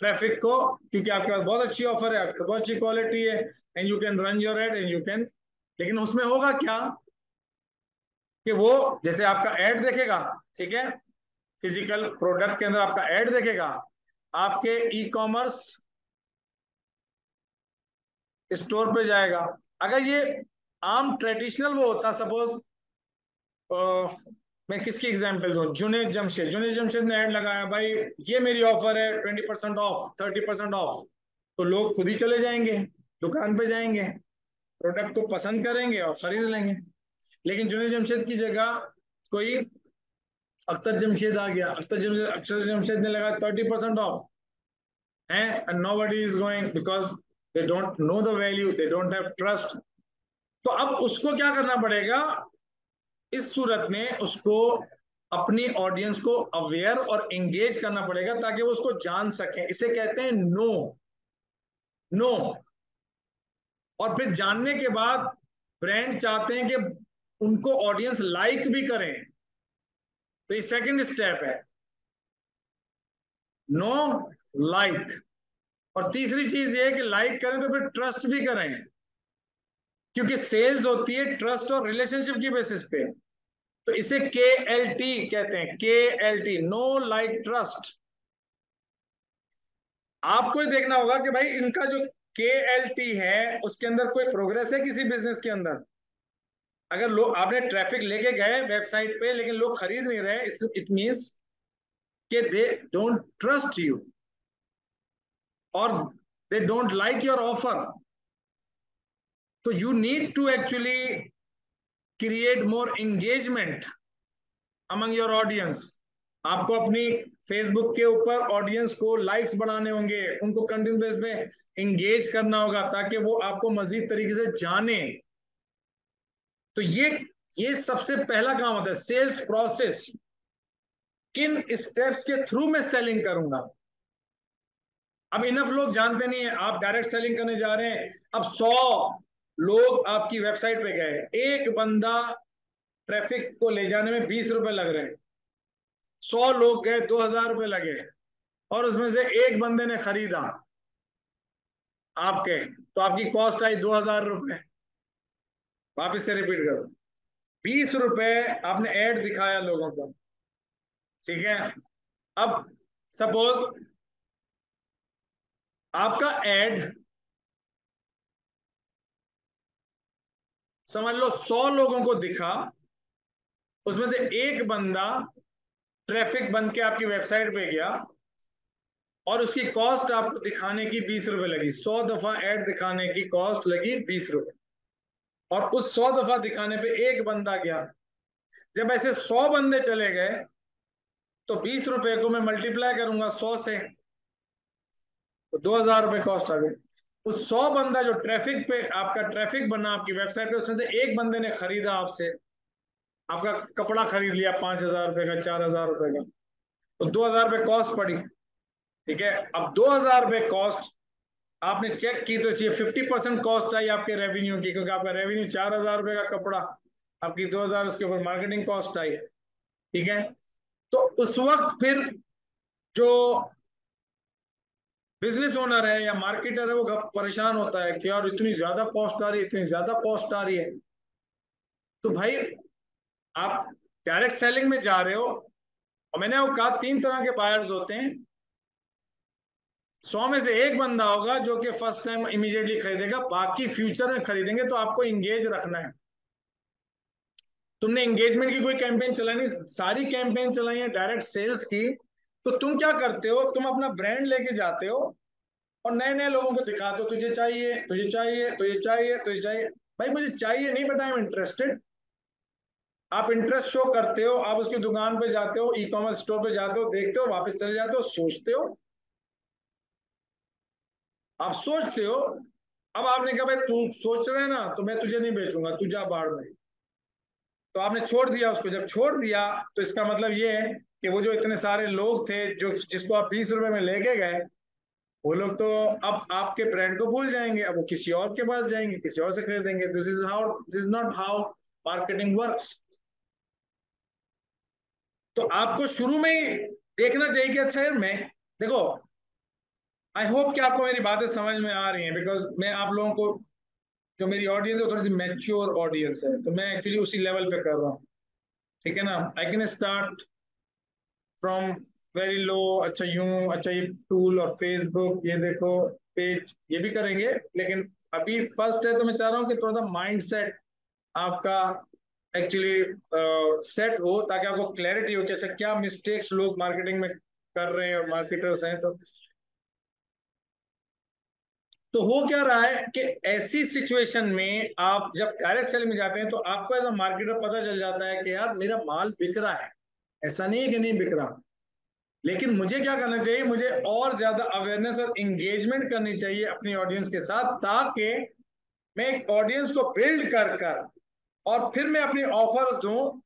ट्रैफिक को, क्योंकि आपके पास बहुत अच्छी ऑफर है, आपके पास बहुत अच्छी क्वालिटी है, and you can run your add, and you can. लेकिन उसमें होगा क्या कि वो, जैसे आपका एड देखेगा, ठीक है, फिजिकल प्रोडक्ट के अंदर आपका एड देखेगा, आपके ई कॉमर्स स्टोर पे जाएगा। अगर ये आम ट्रेडिशनल वो होता, सपोज मैं किसकी एग्जांपल दूं, जुनेद जमशेद, जुनेद जमशेद ने ऐड लगाया, भाई ये मेरी ऑफर है, 20% ऑफ, 30% ऑफ, तो लोग खुद ही चले जाएंगे, दुकान पे जाएंगे, प्रोडक्ट को पसंद करेंगे और खरीद लेंगे। लेकिन जुनेद जमशेद की जगह कोई अख्तर जमशेद आ गया, अख्तर जमशेद ने लगा 30% ऑफ है, and nobody is going because they don't know the value, they don't have trust. तो अब उसको क्या करना पड़ेगा, इस सूरत में उसको अपनी ऑडियंस को अवेयर और एंगेज करना पड़ेगा ताकि वो उसको जान सके। इसे कहते हैं नो। नो। और फिर जानने के बाद ब्रांड चाहते हैं कि उनको ऑडियंस लाइक भी करें, तो ये सेकंड स्टेप है, नो, लाइक। और तीसरी चीज ये है कि लाइक करें तो फिर ट्रस्ट भी करें, क्योंकि सेल्स होती है ट्रस्ट और रिलेशनशिप की बेसिस पे। तो इसे KLT कहते हैं, KLT, नो लाइक ट्रस्ट। आपको ही देखना होगा कि भाई इनका जो KLT है उसके अंदर कोई प्रोग्रेस है किसी बिजनेस के अंदर। अगर लोग, आपने ट्रैफिक लेके गए वेबसाइट पे लेकिन लोग खरीद नहीं रहे, इट मींस कि दे डोंट ट्रस्ट यू और they don't like your offer. तो you need to actually create more engagement among your audience. आपको अपनी फेसबुक के ऊपर ऑडियंस को लाइक्स बढ़ाने होंगे, उनको कंटेंट बेस पे एंगेज करना होगा ताकि वो आपको मजीद तरीके से जाने। तो ये सबसे पहला काम होता है सेल्स प्रोसेस। किन स्टेप्स के थ्रू मैं सेलिंग करूंगा। अब इनफ लोग जानते नहीं है, आप डायरेक्ट सेलिंग करने जा रहे हैं। अब 100 लोग आपकी वेबसाइट पे गए, एक बंदा ट्रैफिक को ले जाने में 20 रुपए लग रहे हैं, 100 लोग गए, 2000 रुपए लगे, और उसमें से एक बंदे ने खरीदा आपके, तो आपकी कॉस्ट आई 2000 रुपए। वापिस से रिपीट करो, 20 रुपए आपने एड दिखाया लोगों को, ठीक है। अब सपोज आपका एड समझ लो 100 लोगों को दिखा, उसमें से एक बंदा ट्रैफिक बन के आपकी वेबसाइट पे गया और उसकी कॉस्ट आपको दिखाने की 20 रुपए लगी। 100 दफा एड दिखाने की कॉस्ट लगी 20 रुपए, और उस 100 दफा दिखाने पे एक बंदा गया। जब ऐसे 100 बंदे चले गए तो 20 रुपए को मैं मल्टीप्लाई करूंगा 100 से, तो 2000 रुपए कॉस्ट आ गई। उस 100 बंदा जो ट्रैफिक पे आपका ट्रैफिक बना आपकी वेबसाइट पे, उसमें से एक बंदे ने खरीदा आपसे, आपका कपड़ा खरीद लिया 5000 रुपए का, 4000 रुपए का, तो 2000 रुपए कॉस्ट पड़ी, ठीक है। अब 2000 रुपए कॉस्ट आपने चेक की तो ये 50% कॉस्ट आई आपके रेवेन्यू की, क्योंकि आपका रेवेन्यू 4000 रुपए का कपड़ा, आपकी 2000 उसके ऊपर मार्केटिंग कॉस्ट आई, ठीक है। तो उस वक्त फिर जो बिजनेस ओनर है या मार्केटर है वो परेशान होता है कि यार इतनी ज्यादा कॉस्ट आ रही है, इतनी ज्यादा कॉस्ट आ रही है। तो भाई आप डायरेक्ट सेलिंग में जा रहे हो, और मैंने वो कहा 3 तरह के बायर्स होते हैं। 100 में से एक बंदा होगा जो कि फर्स्ट टाइम इमीडिएटली खरीदेगा, बाकी फ्यूचर में खरीदेंगे। तो आपको इंगेज रखना है। तुमने एंगेजमेंट की कोई कैंपेन चलाई नहीं, सारी कैंपेन चलाई है डायरेक्ट सेल्स की। तो तुम क्या करते हो, तुम अपना ब्रांड लेके जाते हो और नए नए लोगों को दिखाते हो, तुझे चाहिए, तुझे चाहिए, तुझे चाहिए, तुझे चाहिए। भाई मुझे चाहिए नहीं, बट आई एम इंटरेस्टेड। आप इंटरेस्ट शो करते हो, आप उसकी दुकान पे जाते हो, ई कॉमर्स स्टोर पे जाते हो, देखते हो, वापस चले जाते हो, सोचते हो, आप सोचते हो। अब आपने कहा भाई तू सोच रहे है ना, तो मैं तुझे नहीं बेचूंगा, तू जा बाहर में। तो आपने छोड़ दिया उसको। जब छोड़ दिया तो इसका मतलब ये है कि वो जो इतने सारे लोग थे जो जिसको आप 20 रुपए में लेके गए, वो लोग तो अब आपके ब्रांड को भूल जाएंगे, अब वो किसी और के पास जाएंगे, किसी और से खरीदेंगे। This is not how marketing works. तो आपको शुरू में ही देखना चाहिए कि अच्छा यार, मैं देखो, आई होप कि आपको मेरी बातें समझ में आ रही हैं, बिकॉज मैं आप लोगों को, जो मेरी ऑडियंस है वो थोड़ी सी मैच्योर ऑडियंस है, तो मैं एक्चुअली उसी लेवल पे कर रहा हूँ, ठीक है ना। I can start from very low. अच्छा यूं, अच्छा ये टूल और फेसबुक, ये देखो पेज, ये भी करेंगे, लेकिन अभी फर्स्ट है तो मैं चाह रहा हूँ कि थोड़ा सा माइंड सेट आपका एक्चुअली सेट हो, ताकि आपको क्लैरिटी हो कि अच्छा क्या मिस्टेक्स लोग मार्केटिंग में कर रहे हैं और मार्केटर्स हैं। तो हो क्या रहा है कि ऐसी सिचुएशन में आप जब डायरेक्ट सेल में जाते हैं तो आपको एज अ मार्केटर पता चल जाता है कि यार मेरा माल बिक रहा है, ऐसा नहीं है कि नहीं बिक रहा, लेकिन मुझे क्या करना चाहिए, मुझे और ज्यादा अवेयरनेस और इंगेजमेंट करनी चाहिए अपनी ऑडियंस के साथ, ताकि मैं एक ऑडियंस को बिल्ड कर कर और फिर मैं अपनी ऑफर्स दूं,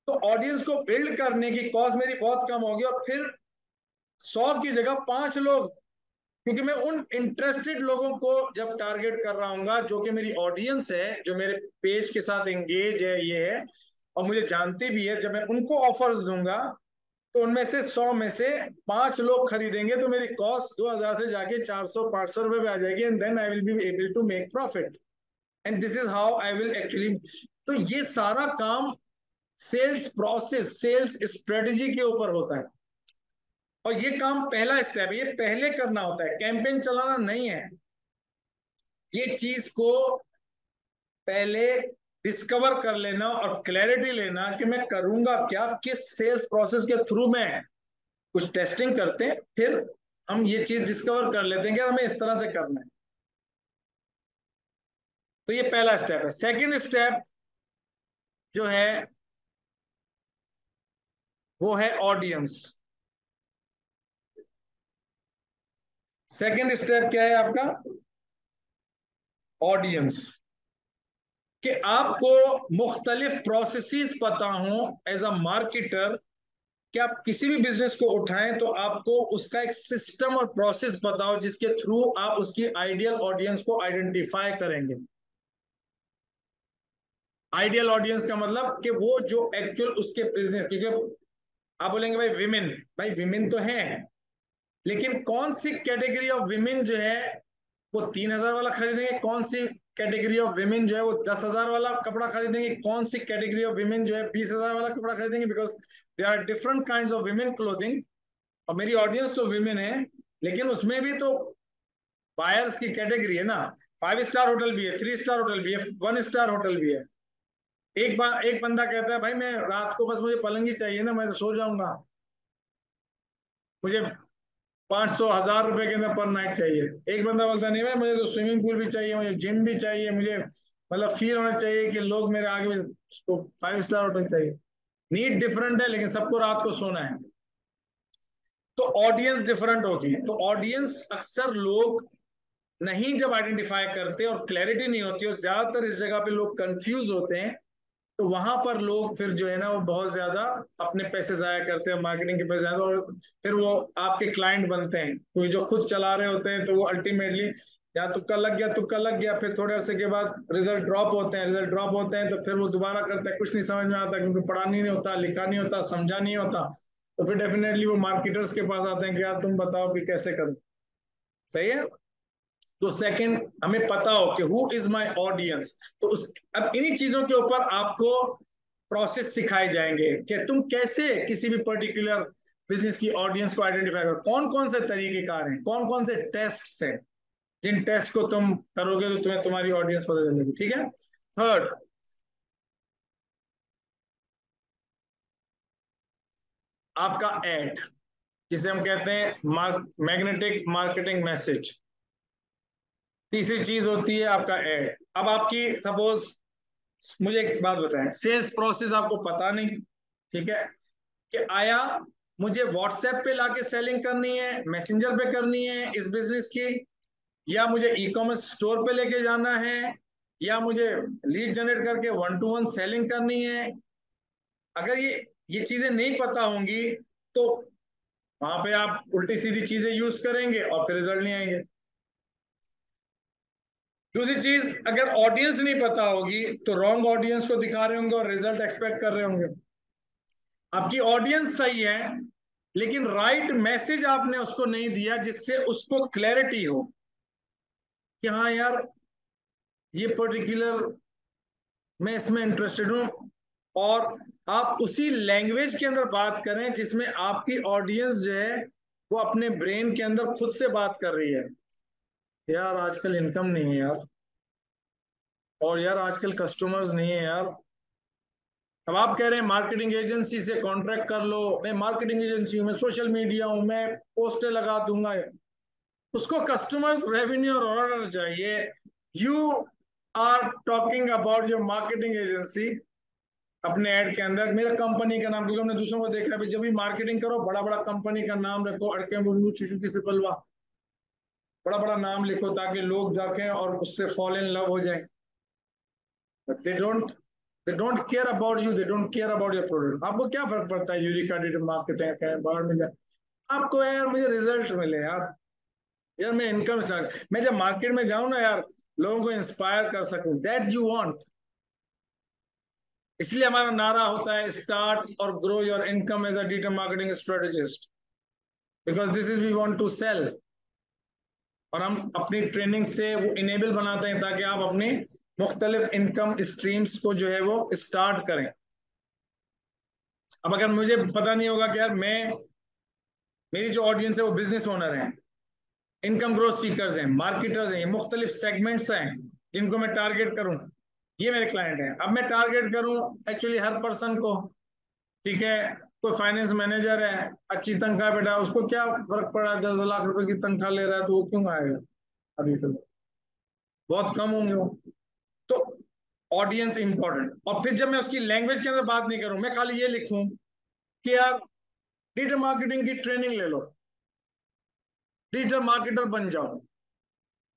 तो ऑडियंस को बिल्ड करने की कॉस्ट मेरी बहुत कम होगी, और फिर 100 की जगह 5 लोग, क्योंकि मैं उन इंटरेस्टेड लोगों को जब टारगेट कर रहा हूँ जो कि मेरी ऑडियंस है, जो मेरे पेज के साथ एंगेज है, ये है, और मुझे जानती भी है, जब मैं उनको ऑफर्स दूंगा तो उनमें से 100 में से 5 लोग खरीदेंगे, तो मेरी कॉस्ट 2000 से जाके 400-500 रुपए पे आ जाएगी, and then I will be able to make profit, and this is how I will actually. तो ये सारा काम सेल्स प्रोसेस, सेल्स स्ट्रेटेजी के ऊपर होता है, और ये काम पहला स्टेप है, ये पहले करना होता है, कैंपेन चलाना नहीं है। ये चीज को पहले डिस्कवर कर लेना और क्लैरिटी लेना कि मैं करूंगा क्या, किस सेल्स प्रोसेस के थ्रू मैं कुछ टेस्टिंग करते हैं, फिर हम ये चीज डिस्कवर कर लेते हैं कि हमें इस तरह से करना है। तो ये पहला स्टेप है। सेकंड स्टेप जो है वो है ऑडियंस। सेकंड स्टेप क्या है आपका? ऑडियंस। कि आपको मुख्तलिफ प्रोसेसेस पता हो एज अ मार्केटर, कि आप किसी भी बिजनेस को उठाएं तो आपको उसका एक सिस्टम और प्रोसेस पता हो, जिसके थ्रू आप उसकी आइडियल ऑडियंस को आइडेंटिफाई करेंगे। आइडियल ऑडियंस का मतलब कि वो जो एक्चुअल उसके बिजनेस, क्योंकि आप बोलेंगे भाई विमेन, भाई विमेन तो है, लेकिन कौन सी कैटेगरी ऑफ विमेन जो है वो 3000 वाला खरीदेंगे, कौन सी कैटेगरी ऑफ विमेन जो है वो 10,000 वाला कपड़ा खरीदेंगे, कौन सी कैटेगरी ऑफ विमेन जो है 20,000 वाला कपड़ा खरीदेंगे, because they are different kind of women clothing. और मेरी ऑडियंस तो विमेन है, लेकिन उसमें भी तो बायर्स की कैटेगरी है ना। 5 स्टार होटल भी है, 3 स्टार होटल भी है, 1 स्टार होटल भी है। एक बार एक बंदा कहता है भाई मैं रात को बस मुझे पलंग ही चाहिए ना, मैं तो सो जाऊंगा, मुझे 500-1000 रुपए के अंदर पर नाइट चाहिए। एक बंदा बोलता नहीं भाई मुझे तो स्विमिंग पूल भी चाहिए, मुझे जिम भी चाहिए, मुझे मतलब फील होना चाहिए कि लोग मेरे आगे में, तो 5 स्टार होटल चाहिए। नीड डिफरेंट है, लेकिन सबको रात को सोना है, तो ऑडियंस डिफरेंट होगी। तो ऑडियंस अक्सर लोग नहीं जब आइडेंटिफाई करते और क्लैरिटी नहीं होती, और ज्यादातर इस जगह पे लोग कंफ्यूज होते हैं, तो वहां पर लोग फिर जो है ना वो बहुत ज्यादा अपने पैसे जाया करते हैं, मार्केटिंग के पैसे ज्यादा, और फिर वो आपके क्लाइंट बनते हैं, क्योंकि जो खुद चला रहे होते हैं तो वो अल्टीमेटली या तुक्का लग गया, तुक्का लग गया, फिर थोड़े अरसे के बाद रिजल्ट ड्रॉप होते हैं, रिजल्ट ड्रॉप होते हैं तो फिर वो दोबारा करते हैं, कुछ नहीं समझ में आता, क्योंकि पढ़ा नहीं होता, लिखा नहीं होता, समझा नहीं होता, तो फिर डेफिनेटली वो मार्केटर्स के पास आते हैं कि यार तुम बताओ कि कैसे करूं। सही है। तो सेकंड, हमें पता हो कि हु इज माय ऑडियंस, तो उस अब इन्हीं चीजों के ऊपर आपको प्रोसेस सिखाए जाएंगे कि तुम कैसे किसी भी पर्टिकुलर बिजनेस की ऑडियंस को आइडेंटिफाई करो, कौन कौन से तरीकेकार हैं, कौन कौन से टेस्ट हैं, जिन टेस्ट को तुम करोगे तो तुम्हें तुम्हारी ऑडियंस पता चलेगी। ठीक है। थर्ड, आपका एड, जिसे हम कहते हैं मैग्नेटिक मार्केटिंग मैसेज। तीसरी चीज होती है आपका एड। अब आपकी सपोज, मुझे एक बात बताएं, सेल्स प्रोसेस आपको पता नहीं, ठीक है, कि आया मुझे व्हाट्सएप पे लाके सेलिंग करनी है, मैसेंजर पे करनी है इस बिजनेस की, या मुझे ई कॉमर्स स्टोर पे लेके जाना है, या मुझे लीड जनरेट करके 1-to-1 सेलिंग करनी है। अगर ये चीजें नहीं पता होंगी तो वहां पे आप उल्टी सीधी चीजें यूज करेंगे और फिर रिजल्ट नहीं आएंगे। दूसरी चीज, अगर ऑडियंस नहीं पता होगी तो रॉन्ग ऑडियंस को दिखा रहे होंगे और रिजल्ट एक्सपेक्ट कर रहे होंगे। आपकी ऑडियंस सही है, लेकिन राइट मैसेज आपने उसको नहीं दिया जिससे उसको क्लैरिटी हो कि हाँ यार ये पर्टिकुलर मैं इसमें इंटरेस्टेड हूं, और आप उसी लैंग्वेज के अंदर बात करें जिसमें आपकी ऑडियंस जो है वो अपने ब्रेन के अंदर खुद से बात कर रही है। यार आजकल इनकम नहीं है यार, और यार आजकल कस्टमर्स नहीं है यार। अब आप कह रहे हैं मार्केटिंग एजेंसी से कॉन्ट्रैक्ट कर लो, मैं मार्केटिंग एजेंसी हूँ, मैं सोशल मीडिया हूँ, मैं पोस्टर लगा दूंगा, उसको कस्टमर्स रेवेन्यू और ऑर्डर चाहिए। You are talking about your marketing agency, अपने ऐड के अंदर मेरा कंपनी का नाम, क्योंकि हमने दूसरों को देखा है जब भी मार्केटिंग करो बड़ा बड़ा कंपनी का नाम रखो, अड़के मुर्मू सुजुकी सिपलवा, बड़ा बड़ा नाम लिखो ताकि लोग देखें और उससे फॉल इन लव हो जाए। They don't care about you, they don't care about your product. आपको क्या फर्क पड़ता है यूनिका डिजिटल मार्केटिंग का बाहर में जाए, आपको यार मुझे रिजल्ट मिले यार, यार मैं इनकम स्टार्ट, मैं जब मार्केट में जाऊं ना यार लोगों को इंस्पायर कर सकूं, दैट यू वांट। इसलिए हमारा नारा होता है स्टार्ट और grow your income as a digital marketing strategist, because this is we want to sell. और हम अपनी ट्रेनिंग से वो इनेबल बनाते हैं ताकि आप अपनी मुख्तलिफ इनकम स्ट्रीम्स को जो है वो स्टार्ट करें। अब अगर मुझे पता नहीं होगा कि यार मैं, मेरी जो ऑडियंस है वो बिजनेस ओनर है, इनकम ग्रोथ सीकर्स हैं, मार्केटर्स हैं, ये मुख्तलिफ सेगमेंट्स हैं जिनको मैं टारगेट करूं, ये मेरे क्लाइंट हैं। अब मैं टारगेट करूं एक्चुअली हर पर्सन को, ठीक है, कोई फाइनेंस मैनेजर है, अच्छी तनख्वाह बेटा, उसको क्या फर्क पड़ा 10 लाख रुपए की तनख्वाह ले रहा है तो वो क्यों आएगा, अभी से बहुत कम होंगे वो। तो ऑडियंस इंपॉर्टेंट। और फिर जब मैं उसकी लैंग्वेज के अंदर बात नहीं करूं, मैं खाली ये लिखूं कि यार डिजिटल मार्केटिंग की ट्रेनिंग ले लो, डिजिटल मार्केटर बन जाओ,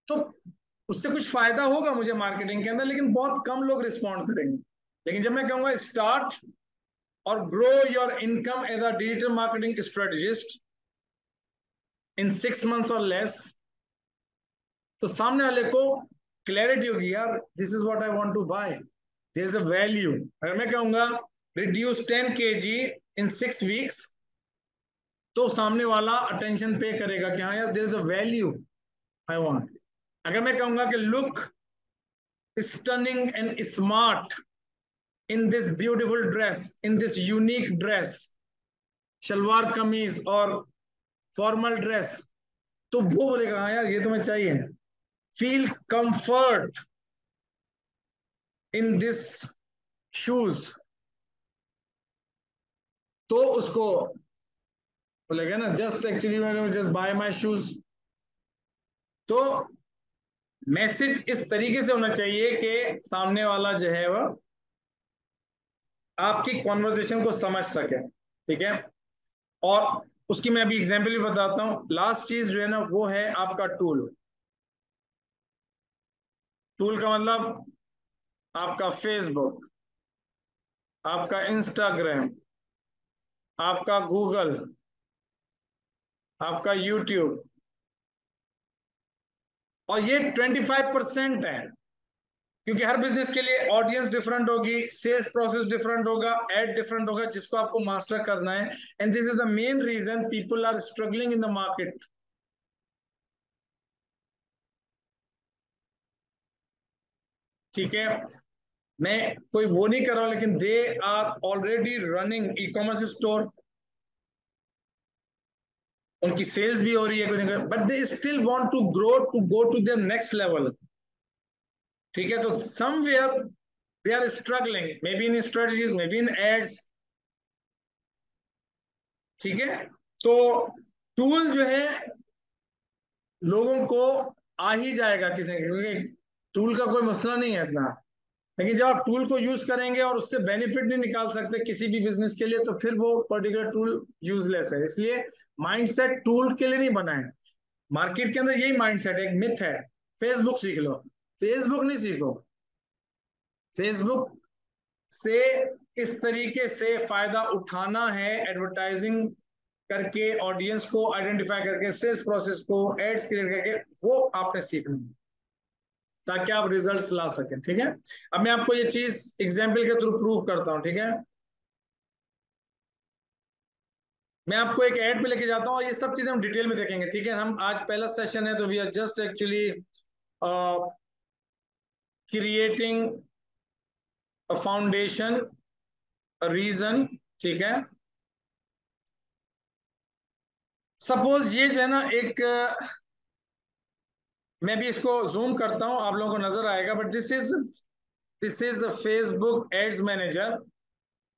तो उससे कुछ फायदा होगा मुझे मार्केटिंग के अंदर, लेकिन बहुत कम लोग रिस्पॉन्ड करेंगे। लेकिन जब मैं कहूंगा स्टार्ट और grow your income as a digital marketing strategist in 6 months और लेस, तो सामने वाले को क्लैरिटी होगी, यार this is what I want to buy, there is a value. अगर मैं कहूंगा रिड्यूस 10 kg इन 6 weeks, तो सामने वाला अटेंशन पे करेगा कि हाँ यार there is a value I want. अगर मैं कहूंगा कि look stunning and smart in this beautiful dress, in this unique dress, salwar kameez और फॉर्मल ड्रेस, तो वो बोलेगा हाँ यार ये तुम्हें चाहिए। Feel comfort in this shoes, तो उसको बोलेगा ना just actually just by my shoes. तो मैसेज इस तरीके से होना चाहिए कि सामने वाला जो है वह आपकी कॉन्वर्जेशन को समझ सके, ठीक है। और उसकी मैं अभी एग्जांपल भी बताता हूं। लास्ट चीज जो है ना वो है आपका टूल। टूल का मतलब आपका फेसबुक, आपका इंस्टाग्राम, आपका गूगल, आपका यूट्यूब। और ये 25% है, क्योंकि हर बिजनेस के लिए ऑडियंस डिफरेंट होगी, सेल्स प्रोसेस डिफरेंट होगा, एड डिफरेंट होगा, जिसको आपको मास्टर करना है। And this is the main reason people are struggling in the market. ठीक है, मैं कोई वो नहीं कर रहा हूं, लेकिन they are already running e commerce store, उनकी सेल्स भी हो रही है, but they still want to grow to go to their next level. ठीक है, तो somewhere they are struggling, maybe in strategies, maybe in ads. ठीक है, तो टूल जो है लोगों को आ ही जाएगा किसी, क्योंकि टूल का कोई मसला नहीं है इतना। लेकिन जब आप टूल को यूज करेंगे और उससे बेनिफिट नहीं निकाल सकते किसी भी बिजनेस के लिए, तो फिर वो पर्टिकुलर टूल यूजलेस है। इसलिए माइंडसेट टूल के लिए नहीं बना है। मार्केट के अंदर यही माइंडसेट एक मिथ है, फेसबुक सीख लो। फेसबुक नहीं सीखो, फेसबुक से इस तरीके से फायदा उठाना है, एडवर्टाइजिंग करके, ऑडियंस को आइडेंटिफाई करके, सेल्स प्रोसेस को, एड्स क्रिएट करके, वो आपने सीखना है ताकि आप रिजल्ट्स ला सकें। ठीक है, अब मैं आपको ये चीज एग्जाम्पल के थ्रू प्रूव करता हूं। ठीक है, मैं आपको एक ऐड पे लेके जाता हूँ और ये सब चीजें हम डिटेल में देखेंगे। ठीक है, हम आज पहला सेशन है तो we are just actually creating a foundation, reason. ठीक है, सपोज ये जो है ना एक मैं भी इसको जूम करता हूं, आप लोगों को नजर आएगा, but this is Facebook ads manager.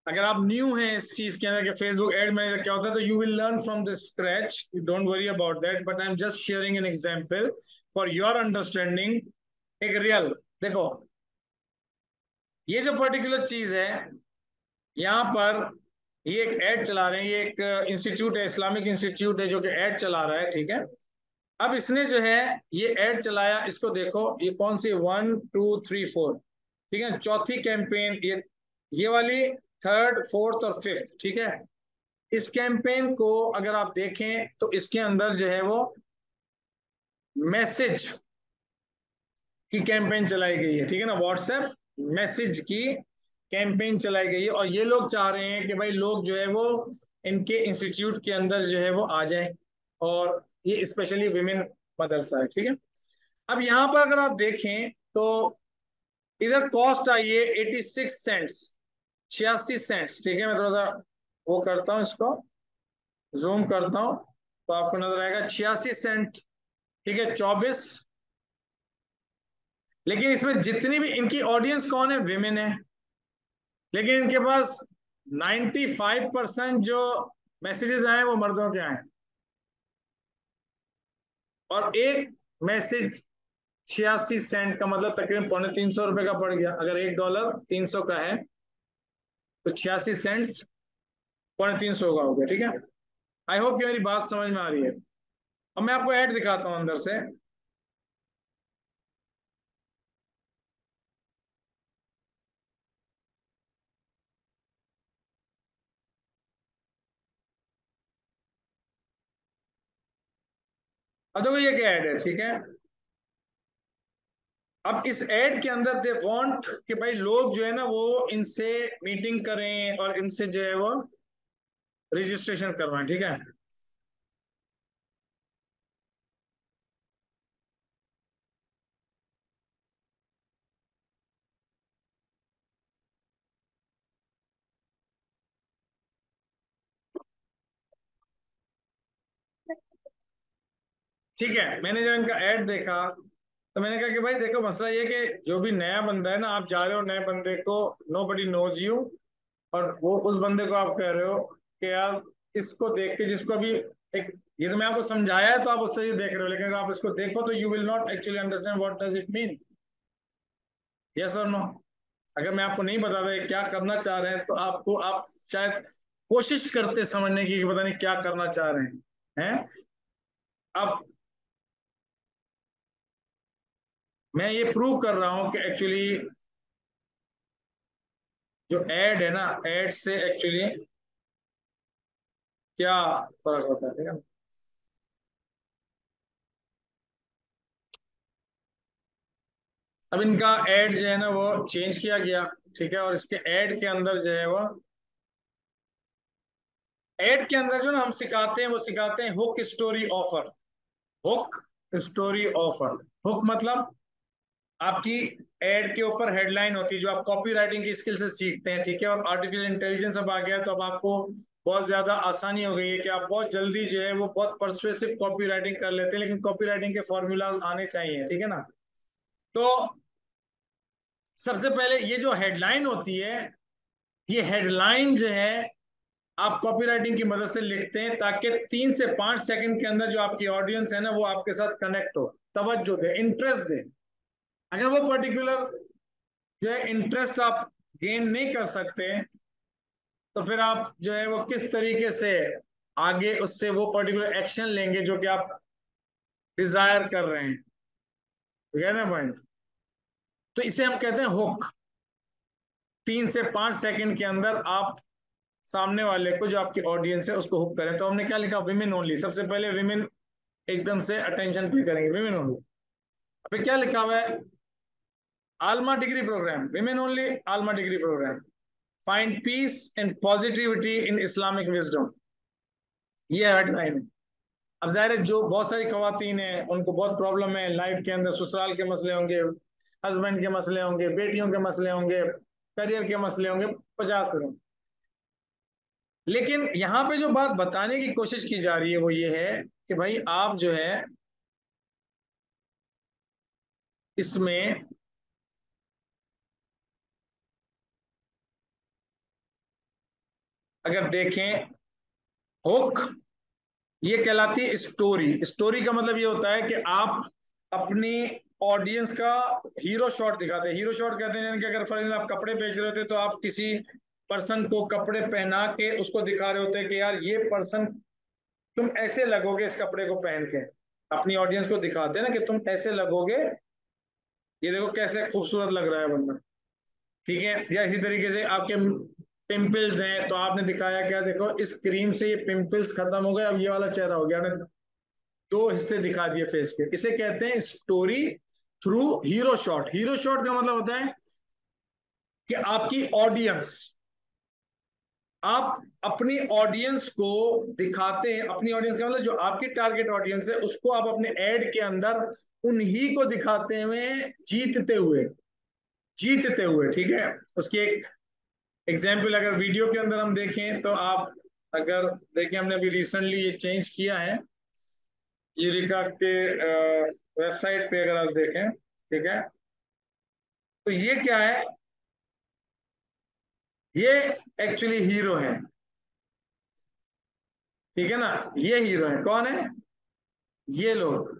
अगर आप न्यू हैं इस चीज के अंदर कि फेसबुक एड मैनेजर क्या होता है, तो you will learn from the scratch, you don't worry about that, but I am just sharing an example for your understanding. एक रियल देखो, ये जो पर्टिकुलर चीज है यहाँ पर ये एक ऐड चला रहे हैं, ये एक इंस्टीट्यूट है, इस्लामिक इंस्टीट्यूट है जो कि ऐड चला रहा है, ठीक है। अब इसने जो है ये ऐड चलाया, इसको देखो, ये कौन सी 1 2 3 4, ठीक है, चौथी कैंपेन, ये वाली थर्ड फोर्थ और फिफ्थ, ठीक है। इस कैंपेन को अगर आप देखें तो इसके अंदर जो है वो मैसेज की कैंपेन चलाई गई है, ठीक है ना, व्हाट्सएप मैसेज की कैंपेन चलाई गई है। और ये लोग चाह रहे हैं कि भाई लोग जो है वो इनके इंस्टीट्यूट के अंदर जो है वो आ जाए, और ये स्पेशली विमेन मदरसा है, ठीक है। अब यहाँ पर अगर आप देखें तो इधर कॉस्ट आई है 86 सेंट्स, 86 सेंट्स, ठीक है। मैं थोड़ा सा वो करता हूँ, इसको जूम करता हूँ तो आपको नजर आएगा 86 सेंट, ठीक है, 24। लेकिन इसमें जितनी भी इनकी ऑडियंस कौन है, विमेन है, लेकिन इनके पास 95% जो मैसेजेस आए वो मर्दों के आए, और एक मैसेज 86 सेंट का मतलब तकरीबन ₹350 का पड़ गया। अगर $1 300 का है तो 86 सेंट्स ₹350 का हो गया, ठीक है। आई होप कि मेरी बात समझ में आ रही है। अब मैं आपको ऐड दिखाता हूं अंदर से। अब देखो ये क्या ऐड है, ठीक है। अब इस ऐड के अंदर दे वांट कि भाई लोग जो है ना वो इनसे मीटिंग करें और इनसे जो है वो रजिस्ट्रेशन करवाएं, ठीक है। ठीक है, मैंने जब इनका ऐड देखा तो मैंने कहा कि भाई देखो, मसला ये कि जो भी नया बंदा है ना, आप जा रहे हो नए बंदे को, नो बडी नोज यू, और वो उस बंदे को आप कह रहे हो कि यार इसको देख के, जिसको अभी एक, ये तो मैं आपको समझाया है तो आप उससे ये देख रहे हो, लेकिन अगर आप इसको देखो तो you will not actually understand what does it mean, yes और नो। अगर मैं आपको नहीं बताता ये क्या करना चाह रहे हैं तो आपको, आप शायद कोशिश करते समझने की कि पता नहीं क्या करना चाह रहे हैं। अब मैं ये प्रूव कर रहा हूं कि एक्चुअली जो एड है ना, एड से एक्चुअली क्या फर्क होता है, ठीक है। अब इनका एड जो है ना वो चेंज किया गया, ठीक है, और इसके एड के अंदर जो है वो, एड के अंदर जो ना हम सिखाते हैं वो सिखाते हैं hook story offer. Hook story offer, hook मतलब आपकी एड के ऊपर हेडलाइन होती है जो आप कॉपी राइटिंग की स्किल से सीखते हैं, ठीक है। और आर्टिफिशियल इंटेलिजेंस अब आ गया है तो अब आपको बहुत ज्यादा आसानी हो गई है कि आप बहुत जल्दी जो है वो बहुत परसुएसिव कॉपी राइटिंग कर लेते हैं, लेकिन कॉपी राइटिंग के फॉर्मूलाज आने चाहिए, ठीक है ना। तो सबसे पहले ये जो हेडलाइन होती है, ये हेडलाइन जो है आप कॉपी राइटिंग की मदद से लिखते हैं ताकि 3 से 5 सेकंड के अंदर जो आपकी ऑडियंस है ना वो आपके साथ कनेक्ट हो, तवज्जो दे, इंटरेस्ट दे। अगर वो पर्टिकुलर जो है इंटरेस्ट आप गेन नहीं कर सकते तो फिर आप जो है वो किस तरीके से आगे उससे वो पर्टिकुलर एक्शन लेंगे जो कि आप डिजायर कर रहे हैं, ठीक है ना पॉइंट। तो इसे हम कहते हैं हुक। 3 से 5 सेकंड के अंदर आप सामने वाले को, जो आपकी ऑडियंस है, उसको हुक करें। तो हमने क्या लिखा, विमेन ओनली। सबसे पहले विमेन एकदम से अटेंशन पे करेंगे, विमेन ओनली। अभी क्या लिखा हुआ है, आलमा डिग्री प्रोग्राम, विमेन ओनली, आलमा degree programme, find peace and positivity in Islamic wisdom. ये हेडलाइन है। अब जाहिर है जो बहुत सारी खवातीन हैं उनको बहुत प्रॉब्लम है लाइफ के अंदर, ससुराल के मसले होंगे, हस्बैंड के मसले होंगे, बेटियों के मसले होंगे, करियर के मसले होंगे, 50 करोड़। लेकिन यहाँ पे जो बात बताने की कोशिश की जा रही है वो ये है कि भाई आप जो है इसमें अगर देखें, हुक ये कहलाती है स्टोरी। स्टोरी का मतलब ये होता है कि आप अपनी ऑडियंस का हीरो शॉट दिखाते हैं। हीरो शॉट कहते हैं यानी कि अगर फॉर एग्जाम्पल आप कपड़े बेच रहे थे तो आप किसी पर्सन को कपड़े पहना के उसको दिखा रहे होते हैं कि यार ये पर्सन, तुम ऐसे लगोगे इस कपड़े को पहन के, अपनी ऑडियंस को दिखाते हैं ना कि तुम ऐसे लगोगे, ये देखो कैसे खूबसूरत लग रहा है बंदा, ठीक है। या इसी तरीके से आपके पिंपल्स हैं तो आपने दिखाया क्या, देखो इस क्रीम से ये पिंपल्स खत्म हो गए, अब ये वाला चेहरा हो गया, आपने दो हिस्से दिखा दिए फेस के। इसे कहते हैं story through hero shot. Hero shot का मतलब होता है कि आपकी ऑडियंस, आप अपनी ऑडियंस को दिखाते हैं, अपनी ऑडियंस का मतलब जो आपकी टारगेट ऑडियंस है उसको आप अपने एड के अंदर उन्हीं को दिखाते हुए जीतते हुए, जीतते हुए, ठीक है। उसकी एक एग्जाम्पल अगर वीडियो के अंदर हम देखें तो आप अगर देखें, हमने अभी रिसेंटली ये चेंज किया है यूरिका के वेबसाइट पे, अगर आप देखें, ठीक है, तो ये क्या है, ये एक्चुअली हीरो है, ठीक है ना, ये हीरो है। कौन है ये लोग?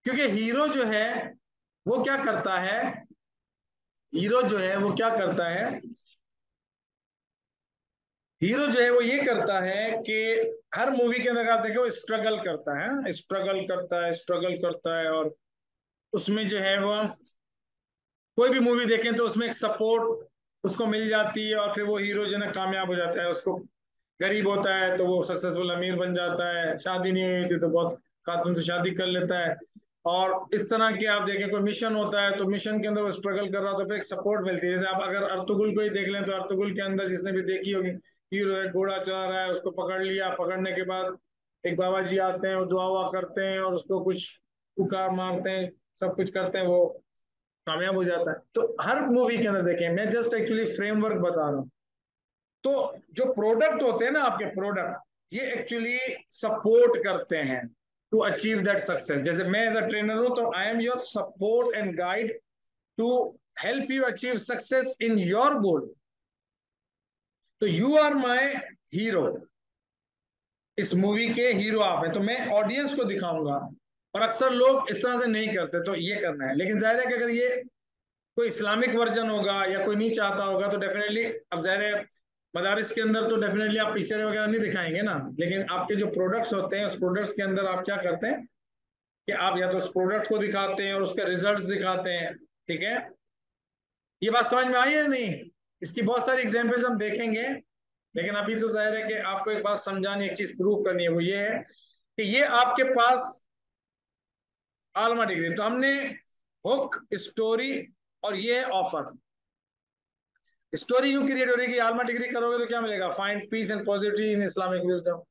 क्योंकि हीरो जो है वो क्या करता है, हीरो जो है वो क्या करता है, हीरो जो है वो ये करता है कि हर मूवी के अंदर आप देखो स्ट्रगल करता है, स्ट्रगल करता है, स्ट्रगल करता है, और उसमें जो है वो कोई भी मूवी देखें तो उसमें एक सपोर्ट उसको मिल जाती है, और फिर वो हीरो जो है ना कामयाब हो जाता है। उसको गरीब होता है तो वो सक्सेसफुल अमीर बन जाता है, शादी नहीं हुई थी तो बहुत खातून से शादी कर लेता है, और इस तरह के आप देखें कोई मिशन होता है तो मिशन के अंदर वो स्ट्रगल कर रहा हो तो फिर एक सपोर्ट मिलती है। जैसे आप अगर अर्तुगुल को ही देख लें तो अर्तुगुल के अंदर जिसने भी देखी होगी, हीरो है, घोड़ा चला रहा है, उसको पकड़ लिया, पकड़ने के बाद एक बाबा जी आते हैं, वो दुआ हुआ करते हैं और उसको कुछ पुकार मारते हैं, सब कुछ करते हैं, वो कामयाब हो जाता है। तो हर मूवी के अंदर देखें, मैं जस्ट एक्चुअली फ्रेमवर्क बता रहा हूँ। तो जो प्रोडक्ट होते हैं ना आपके प्रोडक्ट, ये एक्चुअली सपोर्ट करते हैं टू अचीव दैट सक्सेस। जैसे मैं एज अ ट्रेनर हूं तो I am your support and guide to help you achieve success in your goal. तो यू आर माई हीरो, इस मूवी के हीरो आप हैं, तो मैं ऑडियंस को दिखाऊंगा। और अक्सर लोग इस तरह से नहीं करते, तो ये करना है। लेकिन जाहिर है कि अगर ये कोई इस्लामिक वर्जन होगा या कोई नहीं चाहता होगा तो डेफिनेटली, अब जाहिर है मदारिस के अंदर तो डेफिनेटली आप पिक्चरें वगैरह नहीं दिखाएंगे ना, लेकिन आपके जो प्रोडक्ट्स होते हैं उस प्रोडक्ट्स के अंदर आप क्या करते हैं कि आप या तो उस प्रोडक्ट को दिखाते हैं और उसके रिजल्ट्स दिखाते हैं, ठीक है। ये बात समझ में आई है नहीं? इसकी बहुत सारी एग्जांपल्स हम देखेंगे, लेकिन अभी तो जाहिर है कि आपको एक बात समझानी, एक चीज प्रूव करनी है, वो ये है कि ये आपके पास आलमा डिग्री, तो हमने हुक, स्टोरी, और ये है ऑफर। स्टोरी यूं क्रिएट हो रही है कि आलमा डिग्री करोगे तो क्या मिलेगा, find peace and positive in Islamic wisdom.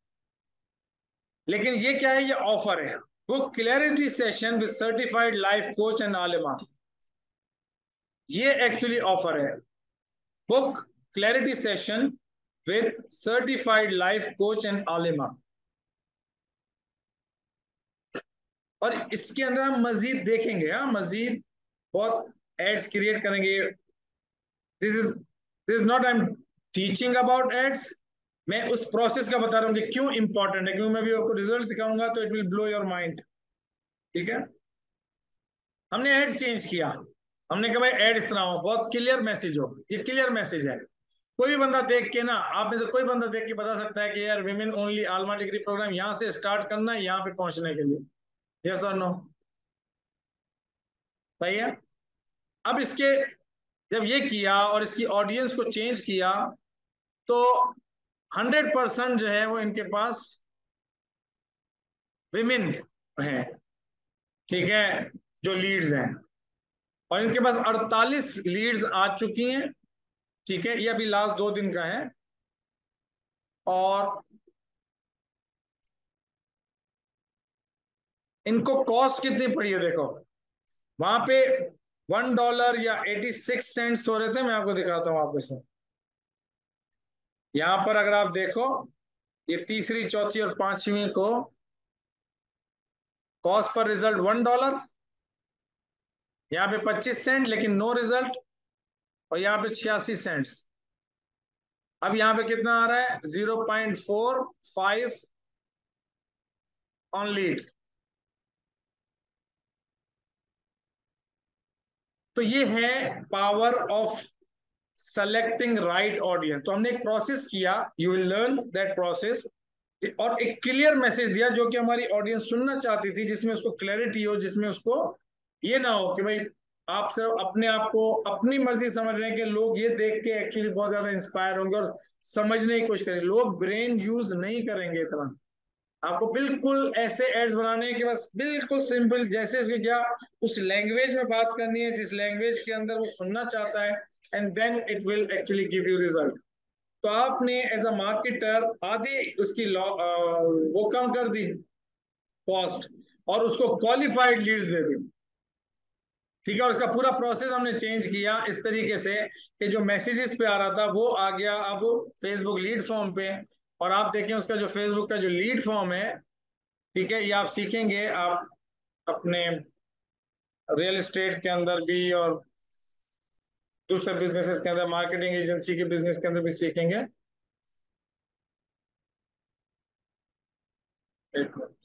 लेकिन ये क्या है, ये ऑफर है, book clarity session with certified life coach and आलिमा। ये एक्चुअली ऑफर है, book clarity session with certified life coach and आलिमा। और इसके अंदर हम मजीद देखेंगे, हाँ मजीद बहुत एड्स क्रिएट करेंगे। This is not I am teaching about ads, मैं उस प्रोसेस का बता रहा हूँ कि क्यों इंपॉर्टेंट है, क्योंकि मैं भी आपको रिजल्ट दिखाऊंगा तो it will blow your mind, ठीक है। हमने एड चेंज किया, हमने कहा भाई एड इस तरह हो, बहुत क्लियर मैसेज हो, ये क्लियर मैसेज है। कोई भी बंदा देख के ना, आप में से कोई बंदा देख के बता सकता है कि यार विमेन ओनली आलमा डिग्री प्रोग्राम यहाँ से स्टार्ट करना है यहाँ पे पहुंचने के लिए, यस और नो? सही है। अब इसके जब ये किया और इसकी ऑडियंस को चेंज किया तो 100% जो है वो इनके पास विमेन है, ठीक है, जो लीड्स हैं, और इनके पास 48 लीड्स आ चुकी हैं, ठीक है, ये अभी लास्ट 2 दिन का है। और इनको कॉस्ट कितनी पड़ी है देखो, वहां पे $1 या 86 सेंट्स हो रहे थे, मैं आपको दिखाता हूं आपके साथ। यहां पर अगर आप देखो, ये तीसरी, चौथी और पांचवी को कॉस्ट पर रिजल्ट $1, यहाँ पे 25 सेंट लेकिन नो रिजल्ट, और यहाँ पे 86 सेंट्स। अब यहाँ पे कितना आ रहा है, 0.45 ऑन लीड। तो ये है power of selecting right audience. तो हमने एक प्रोसेस किया, you will learn that process, और एक क्लियर मैसेज दिया जो कि हमारी ऑडियंस सुनना चाहती थी, जिसमें उसको क्लैरिटी हो, जिसमें उसको ये ना हो कि भाई आप सिर्फ अपने आप को अपनी मर्जी समझ रहे हैं कि लोग ये देख के एक्चुअली बहुत ज्यादा इंस्पायर होंगे और समझने की कोशिश करेंगे। लोग ब्रेन यूज नहीं करेंगे इतना। आपको बिल्कुल ऐसे एड्स बनाने हैं कि बस बिल्कुल सिंपल, जैसे उसके क्या उस लैंग्वेज में बात करनी है जिस लैंग्वेज के अंदर वो सुनना चाहता है, and then it will actually give you result. तो आपने एज अ मार्केटर आधी उसकी वो कम कर दी कॉस्ट, और उसको क्वालिफाइड लीड्स दे दी। ठीक है, और उसका पूरा प्रोसेस हमने चेंज किया इस तरीके से कि जो मैसेजेस पे आ रहा था वो आ गया अब फेसबुक लीड फॉर्म पे। और आप देखें उसका जो फेसबुक का जो लीड फॉर्म है, ठीक है, ये आप सीखेंगे आप अपने रियल एस्टेट के अंदर भी और दूसरे बिजनेसेस के अंदर, मार्केटिंग एजेंसी के बिजनेस के अंदर भी सीखेंगे। एक मिनट।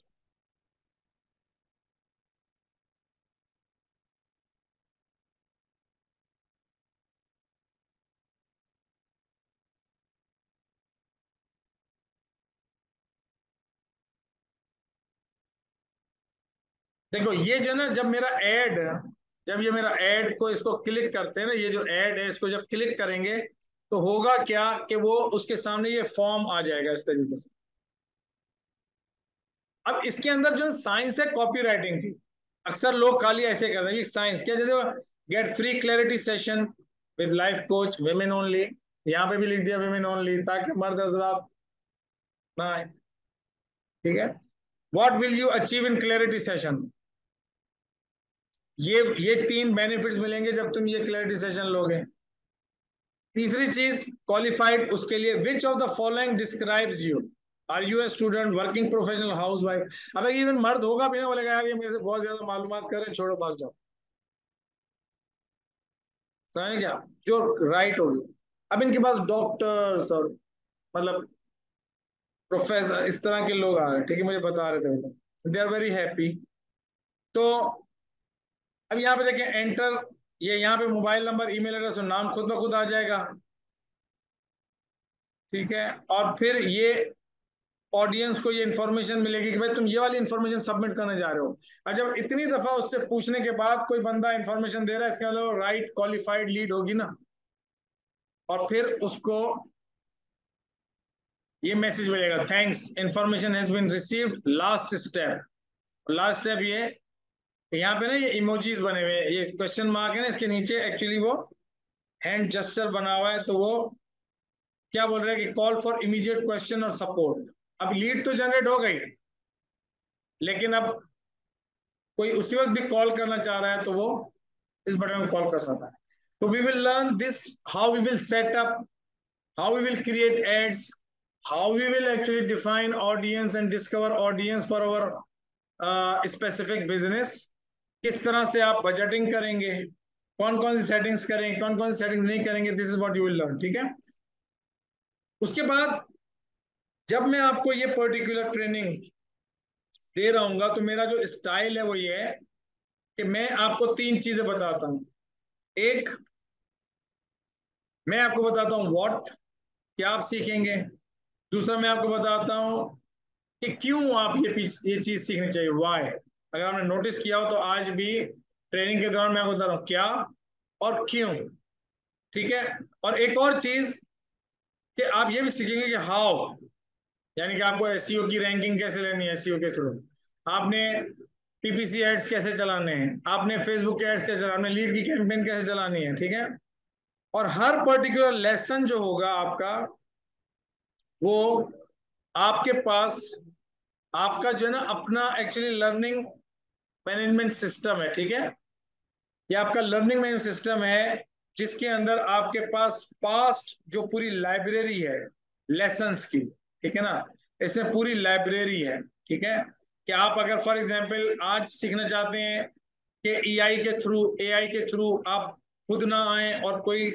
देखो ये जो ना, जब मेरा एड, जब ये मेरा एड को इसको क्लिक करते हैं ना, ये जो एड है इसको जब क्लिक करेंगे तो होगा क्या कि वो उसके सामने ये फॉर्म आ जाएगा इस तरीके से। अब इसके अंदर जो साइंस है कॉपी राइटिंग की, अक्सर लोग खाली ऐसे करते हैं, ये साइंस क्या, जैसे get free clarity session with life coach women only, यहाँ पे भी लिख दिया वेमेन ओनली ताकि मर्द हजरात ना आए। ठीक है, what will you achieve in clarity session, ये तीन बेनिफिट्स मिलेंगे जब तुम ये क्लैरिटी सेशन लोगे। तीसरी चीज क्वालिफाइड, उसके लिए which of the following describes you, are you a student, working professional, housewife. अब इवन मर्द होगा भी ना, बोलेगा यार ये मेरे से बहुत ज्यादा मालूमात कर रहे हैं, छोड़ो भाग जाओ। समझ क्या, जो राइट होगी। अब इनके पास डॉक्टर्स और मतलब प्रोफेसर इस तरह के लोग आ रहे हैं, ठीक है, मुझे बता रहे थे, दे आर वेरी हैप्पी। तो अब यहाँ पे देखें एंटर, ये यहाँ पे मोबाइल नंबर, ईमेल एड्रेस और नाम खुद ब खुद आ जाएगा। ठीक है, और फिर ये ऑडियंस को ये इन्फॉर्मेशन मिलेगी कि भाई तुम ये वाली इन्फॉर्मेशन सबमिट करने जा रहे हो। और जब इतनी दफा उससे पूछने के बाद कोई बंदा इन्फॉर्मेशन दे रहा है, इसके मतलब राइट क्वालिफाइड लीड होगी ना। और फिर उसको ये मैसेज मिलेगा, thanks information has been received, last step. Last step ये, यहाँ पे ना ये इमोजीज बने हुए हैं, ये क्वेश्चन मार्क है ना, इसके नीचे एक्चुअली वो हैंड जेस्चर बना हुआ है, तो वो क्या बोल रहे हैं कि कॉल फॉर इमीडिएट क्वेश्चन और सपोर्ट। अब लीड तो जनरेट हो गई, लेकिन अब कोई उसी वक्त भी कॉल करना चाह रहा है तो वो इस बटन को कॉल कर सकता है। तो we will learn this, how we will set up, how we will create ads, how we will actually define audience and discover audience for our specific business, किस तरह से आप बजटिंग करेंगे, कौन कौन सी सेटिंग्स करेंगे, कौन कौन सी सेटिंग्स नहीं करेंगे, this is what you will learn. ठीक है, उसके बाद जब मैं आपको ये पर्टिकुलर ट्रेनिंग दे रहा हूँ तो मेरा जो स्टाइल है वो ये है कि मैं आपको तीन चीजें बताता हूँ। एक, मैं आपको बताता हूँ व्हाट, क्या आप सीखेंगे। दूसरा, मैं आपको बताता हूँ कि क्यों आप ये चीज सीखनी चाहिए, वाई। अगर आपने नोटिस किया हो तो आज भी ट्रेनिंग के दौरान मैं आपको बता रहा हूँ क्या और क्यों। ठीक है, और एक और चीज कि आप ये भी सीखेंगे कि हाउ, यानी कि आपको एसईओ की रैंकिंग कैसे लेनी है, एसईओ के थ्रू आपने पीपीसी एड्स कैसे चलाने हैं, आपने फेसबुक के एड्स कैसे चलाने, आपने लीड की कैंपेन कैसे चलानी है। ठीक है, और हर पर्टिकुलर लेसन जो होगा आपका, वो आपके पास आपका जो है ना अपना एक्चुअली लर्निंग मैनेजमेंट सिस्टम है। ठीक है, ये आपका लर्निंग मैनेजमेंट सिस्टम है, जिसके अंदर आपके पास पास्ट जो पूरी लाइब्रेरी है लेसन्स की, ठीक है ना, इसमें पूरी लाइब्रेरी है। ठीक है, कि आप अगर फॉर एग्जांपल आज सीखना चाहते हैं कि एआई के थ्रू, एआई के थ्रू आप खुद ना आए और कोई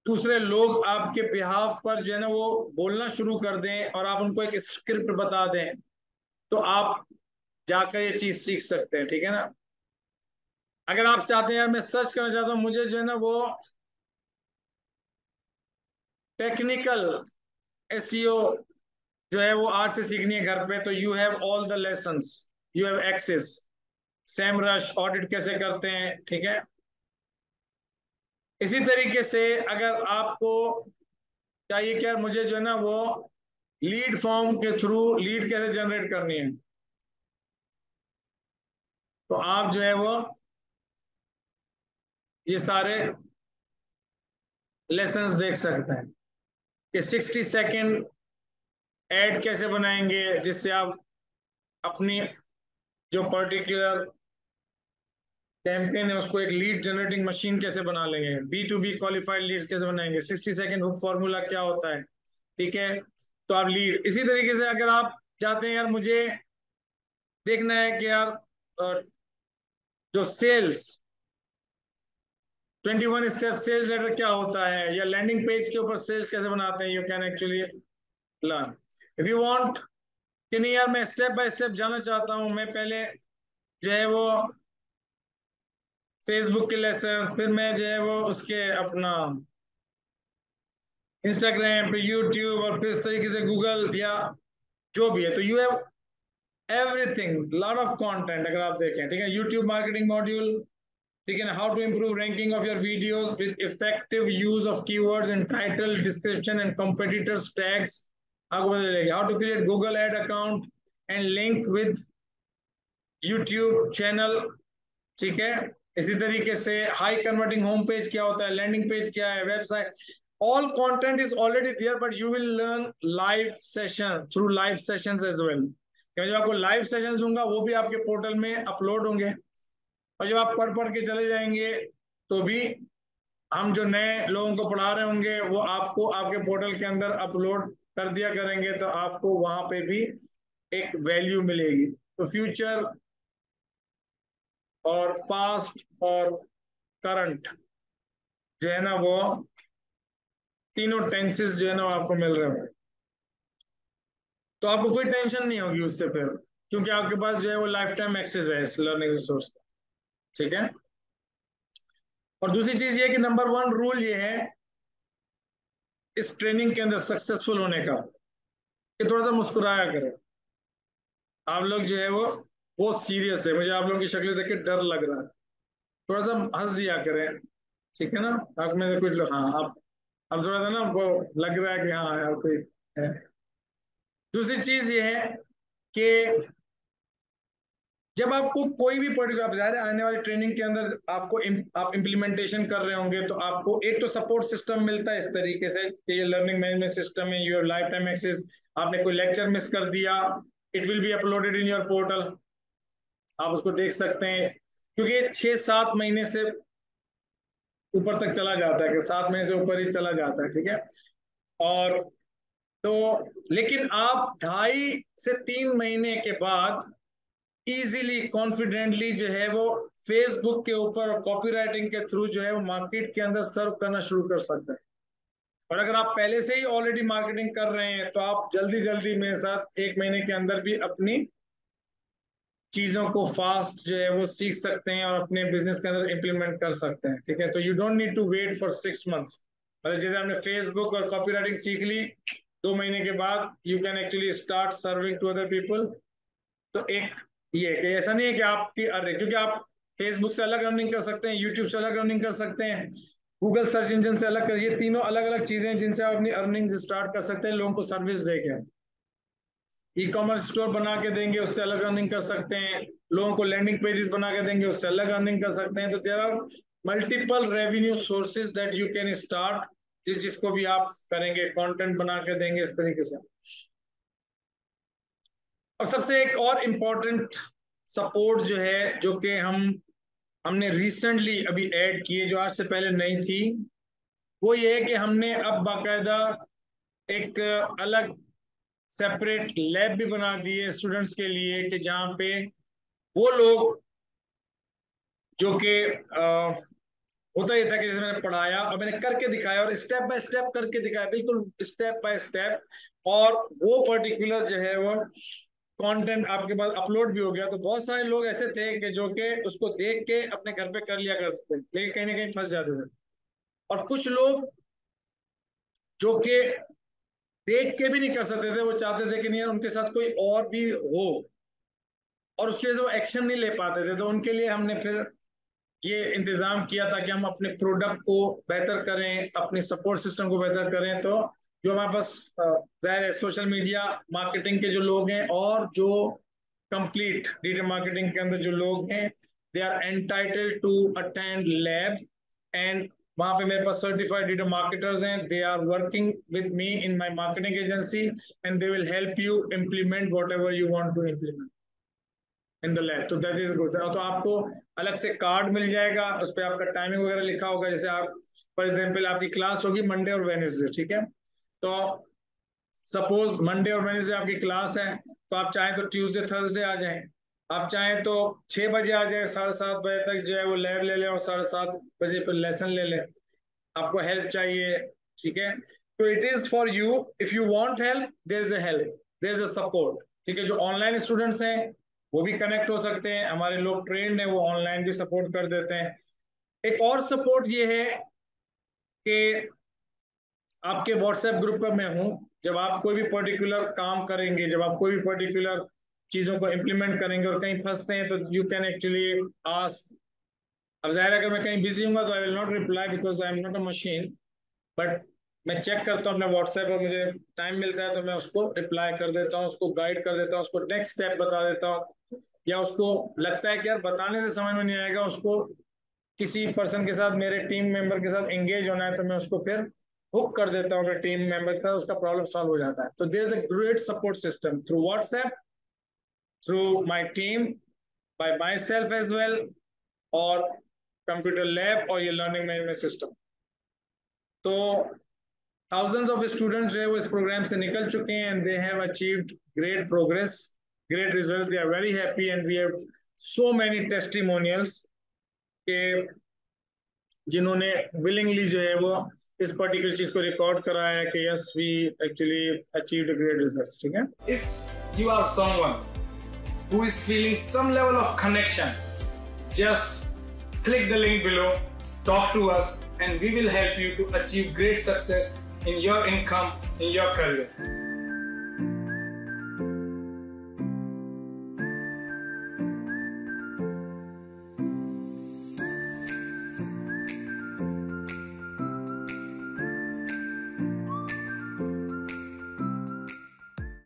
दूसरे लोग आपके बिहाफ पर जो है ना वो बोलना शुरू कर दें और आप उनको एक स्क्रिप्ट बता दें, तो आप जाकर ये चीज सीख सकते हैं। ठीक है ना, अगर आप चाहते हैं यार मैं सर्च करना चाहता हूँ, मुझे जो है ना वो टेक्निकल एसईओ जो है वो आज से सीखनी है घर पे, तो you have all the lessons, you have access. SEMrush audit कैसे करते हैं, ठीक है। इसी तरीके से अगर आपको चाहिए क्या, मुझे जो है ना वो लीड फॉर्म के थ्रू लीड कैसे जनरेट करनी है, तो आप जो है वो ये सारे लेसन्स देख सकते हैं कि 60 सेकेंड एड कैसे बनाएंगे, जिससे आप अपनी जो पर्टिकुलर कैंपेन है उसको एक लीड जनरेटिंग मशीन कैसे बना लेंगे, B2B क्वालिफाइड लीड कैसे बनाएंगे, 60 सेकेंड हुक फॉर्मूला क्या होता है, ठीक है। तो आप लीड इसी तरीके से अगर आप चाहते हैं यार मुझे देखना है कि यार जो सेल्स 21 स्टेप सेल्स लेटर क्या होता है, या लैंडिंग पेज के ऊपर सेल्स कैसे बनाते हैं, you can actually learn if you want कि नहीं यार मैं स्टेप बाय स्टेप जाना चाहता हूं, मैं पहले जो है वो फेसबुक के लेसन, फिर मैं जो है वो उसके अपना इंस्टाग्राम पे, यूट्यूब, और फिर इस तरीके से गूगल या जो भी है, तो you have everything lot of content अगर आप देखें, ठीक है। यूट्यूब मार्केटिंग मॉड्यूल, ठीक है ना। How to improve ranking of your videos with effective use of keywords in title, description and competitors tags, आपको पता चलेगा। How to create Google ad account and link with YouTube channel, ठीक है। इसी तरीके से हाई कन्वर्टिंग होम पेज क्या होता है, लैंडिंग पेज क्या है, website, all content is already there, but you will learn live session through live sessions as well. मैं जो आपको लाइव सेशंस दूंगा वो भी आपके पोर्टल में अपलोड होंगे, और जब आप पढ़ पढ़ के चले जाएंगे तो भी हम जो नए लोगों को पढ़ा रहे होंगे वो आपको आपके पोर्टल के अंदर अपलोड कर दिया करेंगे, तो आपको वहां पे भी एक वैल्यू मिलेगी। तो फ्यूचर और पास्ट और करंट जो है ना वो तीनों टेंसेस जो है ना वो आपको मिल रहे हैं, तो आपको कोई टेंशन नहीं होगी उससे फिर, क्योंकि आपके पास जो है वो लाइफ टाइम एक्सेस है इस लर्निंग रिसोर्स का, ठीक है। और दूसरी चीज ये कि नंबर वन रूल ये है इस ट्रेनिंग के अंदर सक्सेसफुल होने का, कि थोड़ा सा मुस्कुराया करें। आप लोग जो है वो बहुत सीरियस है, मुझे आप लोगों की शक्ल देख के डर लग रहा है, थोड़ा सा हंस दिया करें, ठीक है ना। आप में से कुछ लोग, हाँ आप अब थोड़ा सा ना वो लग रहा है कि हाँ यार कोई है। दूसरी चीज ये है कि जब आपको कोई भी पर्टिकुलर, ज़ाहिर है आने वाली ट्रेनिंग के अंदर आपको आप इम्प्लीमेंटेशन कर रहे होंगे, तो आपको एक तो सपोर्ट सिस्टम मिलता है इस तरीके से कि ये लर्निंग मैनेजमेंट सिस्टम है, योर लाइफ टाइम एक्सेस। आपने कोई लेक्चर मिस कर दिया, it will be uploaded in your portal, आप उसको देख सकते हैं, क्योंकि 6-7 महीने से ऊपर तक चला जाता है, कि 7 महीने से ऊपर ही चला जाता है, ठीक है। और तो लेकिन आप 2.5 से 3 महीने के बाद इजीली कॉन्फिडेंटली जो है वो फेसबुक के ऊपर और कॉपीराइटिंग के थ्रू जो है वो मार्केट के अंदर सर्व करना शुरू कर सकते हैं। और अगर आप पहले से ही ऑलरेडी मार्केटिंग कर रहे हैं तो आप जल्दी जल्दी मेरे साथ 1 महीने के अंदर भी अपनी चीजों को फास्ट जो है वो सीख सकते हैं और अपने बिजनेस के अंदर इंप्लीमेंट कर सकते हैं, ठीक है। तो you don't need to wait for 6 months, मतलब जैसे आपने फेसबुक और कॉपीराइटिंग सीख ली, 2 महीने के बाद you can actually start serving to other people. तो एक ये कि ऐसा नहीं है कि आपकी अर्निंग, क्योंकि आप फेसबुक से अलग अर्निंग कर सकते हैं, यूट्यूब से अलग अर्निंग कर सकते हैं, गूगल सर्च इंजन से अलग कर, ये तीनों अलग अलग चीजें हैं जिनसे आप अपनी अर्निंग स्टार्ट कर सकते हैं लोगों को सर्विस देके। ई कॉमर्स स्टोर बना के देंगे, उससे अलग अर्निंग कर सकते हैं, लोगों को लैंडिंग पेजेस बना के देंगे, उससे अलग अर्निंग कर सकते हैं। तो there are multiple revenue sources that you can start, जिसको भी आप करेंगे, कंटेंट बना के देंगे इस तरीके से। और सबसे एक और इम्पोर्टेंट सपोर्ट जो है, जो कि हमने रिसेंटली अभी ऐड की है, जो आज से पहले नहीं थी, वो ये है कि हमने अब बाकायदा एक अलग सेपरेट लैब भी बना दी है स्टूडेंट्स के लिए, कि जहाँ पे वो लोग जो कि होता ही था कि जैसे मैंने पढ़ाया और मैंने करके दिखाया और स्टेप बाय स्टेप करके दिखाया, बिल्कुल स्टेप बाय स्टेप, और वो पर्टिकुलर जो है वो कंटेंट आपके पास अपलोड भी हो गया। तो बहुत सारे लोग ऐसे थे कि जो कि उसको देख के अपने घर पे कर लिया करते थे, लेकिन कहीं ना कहीं फंस जाते थे। और कुछ लोग जो कि देख के भी नहीं कर सकते थे, वो चाहते थे कि नहीं यार उनके साथ कोई और भी हो, और उसके वजह से वो एक्शन नहीं ले पाते थे। तो उनके लिए हमने फिर ये इंतजाम किया था कि हम अपने प्रोडक्ट को बेहतर करें, अपने सपोर्ट सिस्टम को बेहतर करें। तो जो हमारे पास जाहिर है सोशल मीडिया मार्केटिंग के जो लोग हैं और जो कंप्लीट डिजिटल मार्केटिंग के अंदर जो लोग हैं, they are entitled to attend lab, and वहां पे मेरे पास सर्टिफाइड डिजिटल मार्केटर्स हैं, they are working with me in my marketing agency, and they will help you implement whatever you want to implement in the lab. तो that is good. तो आपको अलग से कार्ड मिल जाएगा, उस पर आपका टाइमिंग वगैरह लिखा होगा। जैसे आप फॉर एग्जाम्पल आपकी क्लास होगी मंडे और वेडनेसडे, ठीक है, तो सपोज मंडे और वेडनेसडे आपकी क्लास है, तो आप चाहें तो ट्यूसडे थर्सडे आ जाएं, आप चाहें तो 6 बजे आ जाए, 7:30 बजे तक जो है वो लैब ले लें और 7:30 बजे फिर लेसन ले लें। आपको हेल्प चाहिए, ठीक है, तो it is for you. If you want help, there is a help, there is a support, ठीक है। जो ऑनलाइन स्टूडेंट्स हैं वो भी कनेक्ट हो सकते हैं, हमारे लोग ट्रेंड हैं, वो ऑनलाइन भी सपोर्ट कर देते हैं। एक और सपोर्ट ये है कि आपके व्हाट्सएप ग्रुप पर मैं हूं, जब आप कोई भी पर्टिकुलर काम करेंगे, जब आप कोई भी पर्टिकुलर चीजों को इम्प्लीमेंट करेंगे और कहीं फंसते हैं, तो यू कैन एक्चुअली आस्क। अब जाहिर है अगर मैं कहीं बिजी हूँ तो I will not reply because I am not a machine, but मैं चेक करता हूँ अपने व्हाट्सएप पर, मुझे टाइम मिलता है तो मैं उसको रिप्लाई कर देता हूँ, उसको गाइड कर देता हूँ, उसको नेक्स्ट स्टेप बता देता हूँ, या उसको लगता है कि यार बताने से समझ में नहीं आएगा, उसको किसी पर्सन के साथ, मेरे टीम मेंबर के साथ एंगेज होना है, तो मैं उसको फिर हुक कर देता हूँ अपने टीम मेंबर के साथ, उसका प्रॉब्लम सॉल्व हो जाता है। तो there is a great support system through WhatsApp, through my team, by myself as well, और कंप्यूटर लैब और ये लर्निंग मैनेजमेंट सिस्टम। तो thousands of students जो है वो इस प्रोग्राम से निकल चुके हैं, and they have achieved great progress, great results, they are very happy, and we have so many testimonials के जिन्होंने willingly जो है वो इस पर्टिकुलर चीज को रिकॉर्ड कराया कि yes we actually achieved a great results, ठीक है। If you are someone who is feeling some level of connection, just click the link below, talk to us, and we will help you to achieve great success in your income, in your career.